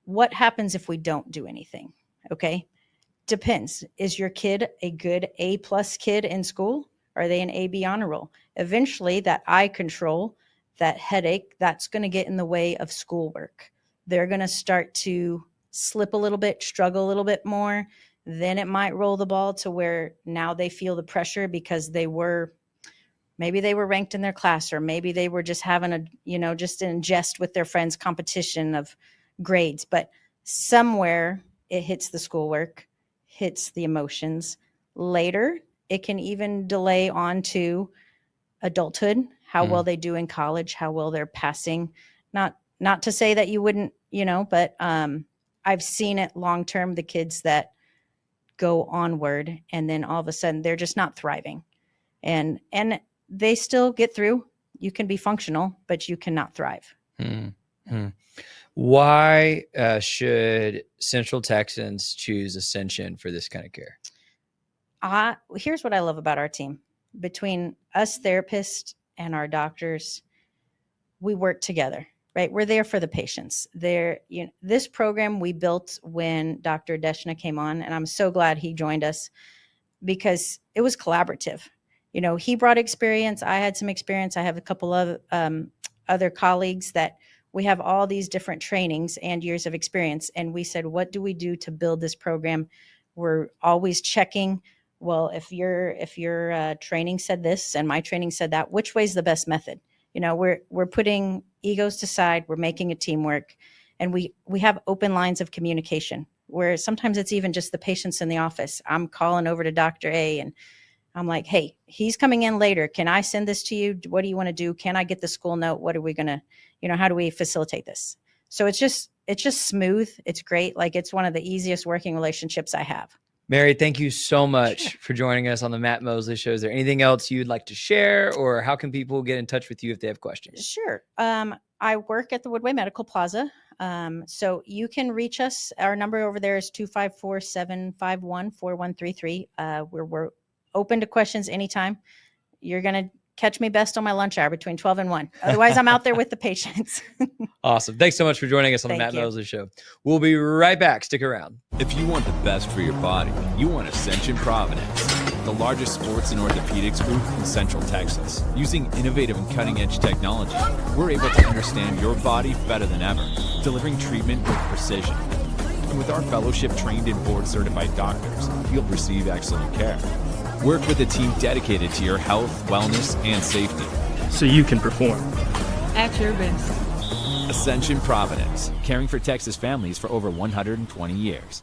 what happens if we don't do anything? Okay. Depends. Is your kid a good A+ kid in school? Are they an AB honor roll? Eventually that eye control, that headache, that's going to get in the way of schoolwork. They're going to start to slip a little bit, struggle a little bit more. Then it might roll the ball to where now they feel the pressure because maybe they were ranked in their class, or maybe they were just having just in jest with their friends' competition of grades. But somewhere it hits the schoolwork, hits the emotions. Later, it can even delay on to adulthood, how well they do in college, how well they're passing. Not to say that you wouldn't, but I've seen it long-term, the kids that go onward and then all of a sudden they're just not thriving, and they still get through. You can be functional, but you cannot thrive. Mm-hmm. Why should Central Texans choose Ascension for this kind of care? Here's what I love about our team. Between us therapists and our doctors, we work together, right? We're there for the patients. This program we built when Dr. Deshna came on, and I'm so glad he joined us, because it was collaborative. He brought experience. I had some experience. I have a couple of other colleagues that we have all these different trainings and years of experience. And we said, what do we do to build this program? We're always checking well, if your training said this and my training said that, which way's the best method? We're putting egos aside. We're making a teamwork, and we have open lines of communication where sometimes it's even just the patients in the office. I'm calling over to Dr. A and I'm like, hey, he's coming in later. Can I send this to you? What do you want to do? Can I get the school note? What are we going to, how do we facilitate this? So it's just smooth. It's great. Like, it's one of the easiest working relationships I have. Mary, thank you so much for joining us on the Matt Mosley Show. Is there anything else you'd like to share, or how can people get in touch with you if they have questions? Sure. I work at the Woodway Medical Plaza. So you can reach us. Our number over there is 254-751-4133. We're open to questions anytime. You're going to catch me best on my lunch hour between 12 and 1. Otherwise, I'm out there with the patients. Awesome. Thanks so much for joining us on the Matt Mosley Show. We'll be right back. Stick around. If you want the best for your body, you want Ascension Providence, the largest sports and orthopedics group in Central Texas. Using innovative and cutting-edge technology, we're able to understand your body better than ever, delivering treatment with precision. And with our fellowship-trained and board-certified doctors, you'll receive excellent care. Work with a team dedicated to your health, wellness, and safety, so you can perform at your best. Ascension Providence, caring for Texas families for over 120 years.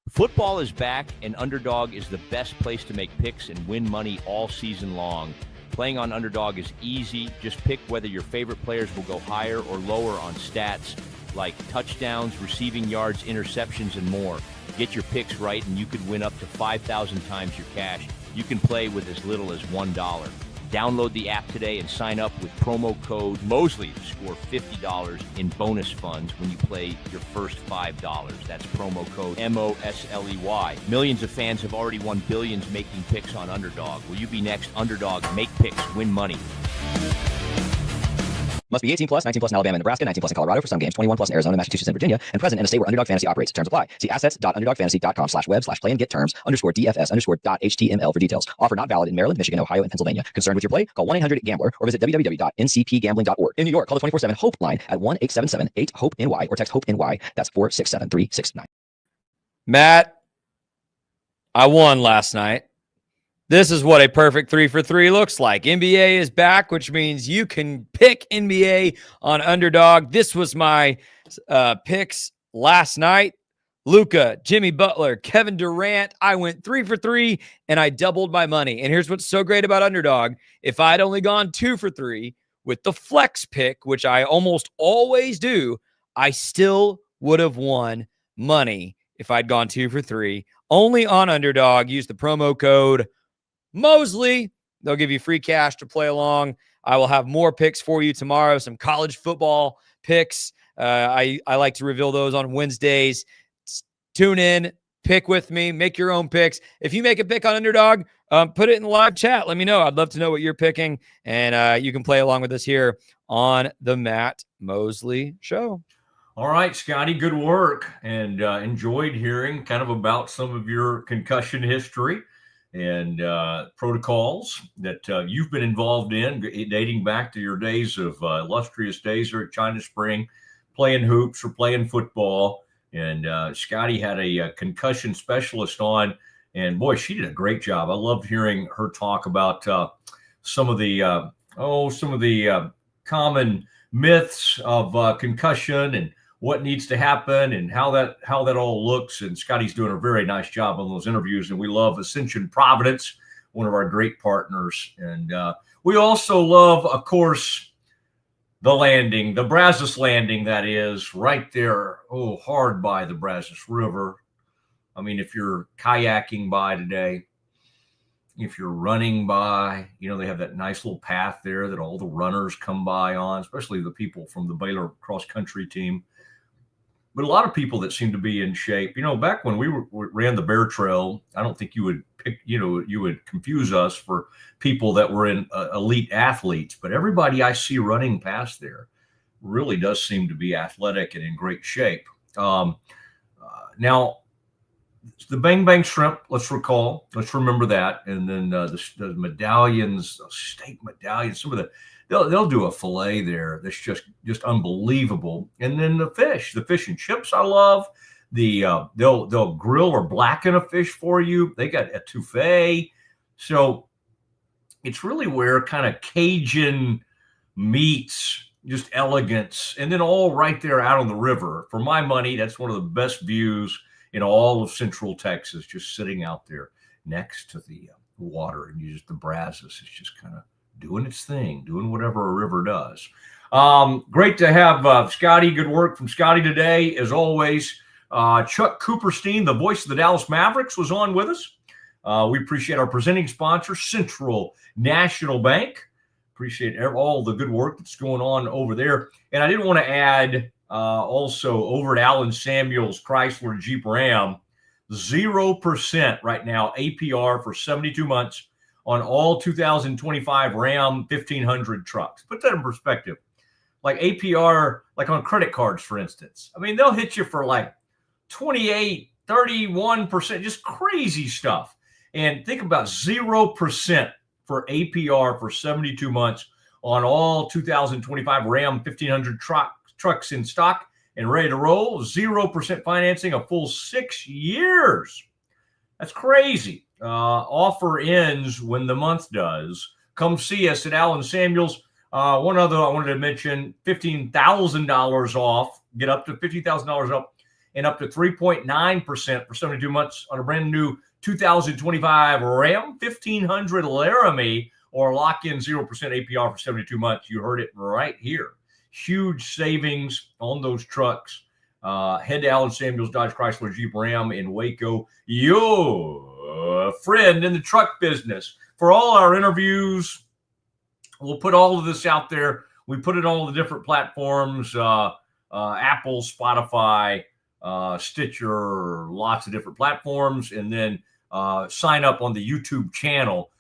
Football is back, and Underdog is the best place to make picks and win money all season long. Playing on Underdog is easy. Just pick whether your favorite players will go higher or lower on stats like touchdowns, receiving yards, interceptions, and more. Get your picks right, and you could win up to 5,000 times your cash. You can play with as little as $1. Download the app today and sign up with promo code Mosley to score $50 in bonus funds when you play your first $5. That's promo code MOSLEY. Millions of fans have already won billions making picks on Underdog. Will you be next? Underdog, make picks, win money. Must be 18 plus, 19 plus in Alabama and Nebraska, 19 plus in Colorado for some games, 21 plus in Arizona, Massachusetts, and Virginia, and present in a state where Underdog Fantasy operates. Terms apply. See assets.underdogfantasy.com/web/play and get terms _DFS_.html for details. Offer not valid in Maryland, Michigan, Ohio, and Pennsylvania. Concerned with your play? Call 1-800-GAMBLER or visit www.ncpgambling.org. In New York, call the 24/7 HOPE line at 1-877-8-HOPE-NY or text HOPE-NY. That's 467-369. Matt, I won last night. This is what a perfect 3 for 3 looks like. NBA is back, which means you can pick NBA on Underdog. This was my picks last night. Luka, Jimmy Butler, Kevin Durant. I went 3 for 3 and I doubled my money. And here's what's so great about Underdog. If I'd only gone 2 for 3 with the flex pick, which I almost always do, I still would have won money if I'd gone 2 for 3. Only on Underdog. Use the promo code Mosley. They'll give you free cash to play along. I will have more picks for you tomorrow, some college football picks. I like to reveal those on Wednesdays. Tune in, pick with me, make your own picks. If you make a pick on Underdog, put it in the live chat. Let me know. I'd love to know what you're picking, and you can play along with us here on the Matt Mosley Show. All right, Scotty, good work, and enjoyed hearing kind of about some of your concussion history and protocols that you've been involved in, dating back to your days of illustrious days here at China Spring, playing hoops or playing football. And Scotty had a concussion specialist on, and boy, she did a great job. I loved hearing her talk about some of the common myths of concussion and what needs to happen and how that all looks. And Scotty's doing a very nice job on those interviews. And we love Ascension Providence, one of our great partners. And we also love, of course, the landing, the Brazos Landing, that is right there, hard by the Brazos River. I mean, if you're kayaking by today, if you're running by, they have that nice little path there that all the runners come by on, especially the people from the Baylor cross-country team. But a lot of people that seem to be in shape. Back when we ran the Bear Trail, I don't think you would pick, you would confuse us for people that were in elite athletes. But everybody I see running past there really does seem to be athletic and in great shape. Now, the Bang Bang Shrimp, let's remember that. And then the medallions, the steak medallions, some of the, they'll do a fillet there that's just unbelievable. And then the fish and chips I love. They'll grill or blacken a fish for you. They got etouffee. So it's really where kind of Cajun meets just elegance, and then all right there out on the river. For my money, that's one of the best views in all of Central Texas, just sitting out there next to the water, and the Brazos is just kind of doing its thing, doing whatever a river does. Great to have Scotty. Good work from Scotty today, as always. Chuck Cooperstein, the voice of the Dallas Mavericks, was on with us. We appreciate our presenting sponsor, Central National Bank. Appreciate all the good work that's going on over there. And I did want to add also over at Allen Samuels Chrysler Jeep Ram, 0% right now APR for 72 months on all 2025 Ram 1500 trucks. Put that in perspective. Like APR, like on credit cards, for instance. I mean, they'll hit you for like 28, 31%, just crazy stuff. And think about 0% for APR for 72 months on all 2025 Ram 1500 trucks in stock and ready to roll. 0% financing, a full 6 years. That's crazy. Offer ends when the month does. Come see us at Allen Samuels. One other I wanted to mention, $15,000 off. Get up to $50,000 up and up to 3.9% for 72 months on a brand new 2025 Ram 1500 Laramie, or lock in 0% APR for 72 months. You heard it right here. Huge savings on those trucks. Head to Allen Samuels Dodge Chrysler Jeep Ram in Waco, your friend in the truck business. For all our interviews, we'll put all of this out there. We put it on all the different platforms, Apple, Spotify, Stitcher, lots of different platforms, and then sign up on the YouTube channel.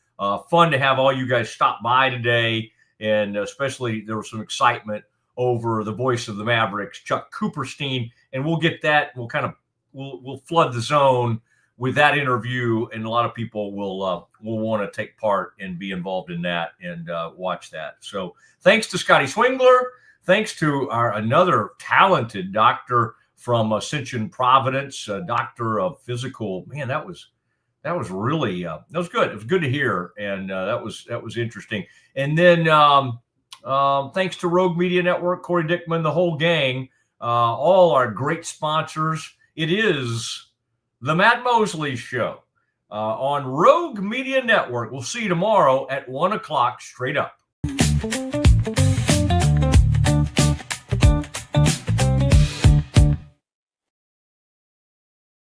Fun to have all you guys stop by today, and especially there was some excitement over the voice of the Mavericks, Chuck Cooperstein, and we'll get that. We'll flood the zone with that interview, and a lot of people will want to take part and be involved in that and watch that. So thanks to Scotty Swingler. Thanks to another talented doctor from Ascension Providence, doctor of physical. Man, that was really that was good. It was good to hear, and that was interesting. And then thanks to Rogue Media Network, Corey Dickman, the whole gang, all our great sponsors. It is the Matt Mosley Show on Rogue Media Network. We'll see you tomorrow at 1:00 straight up.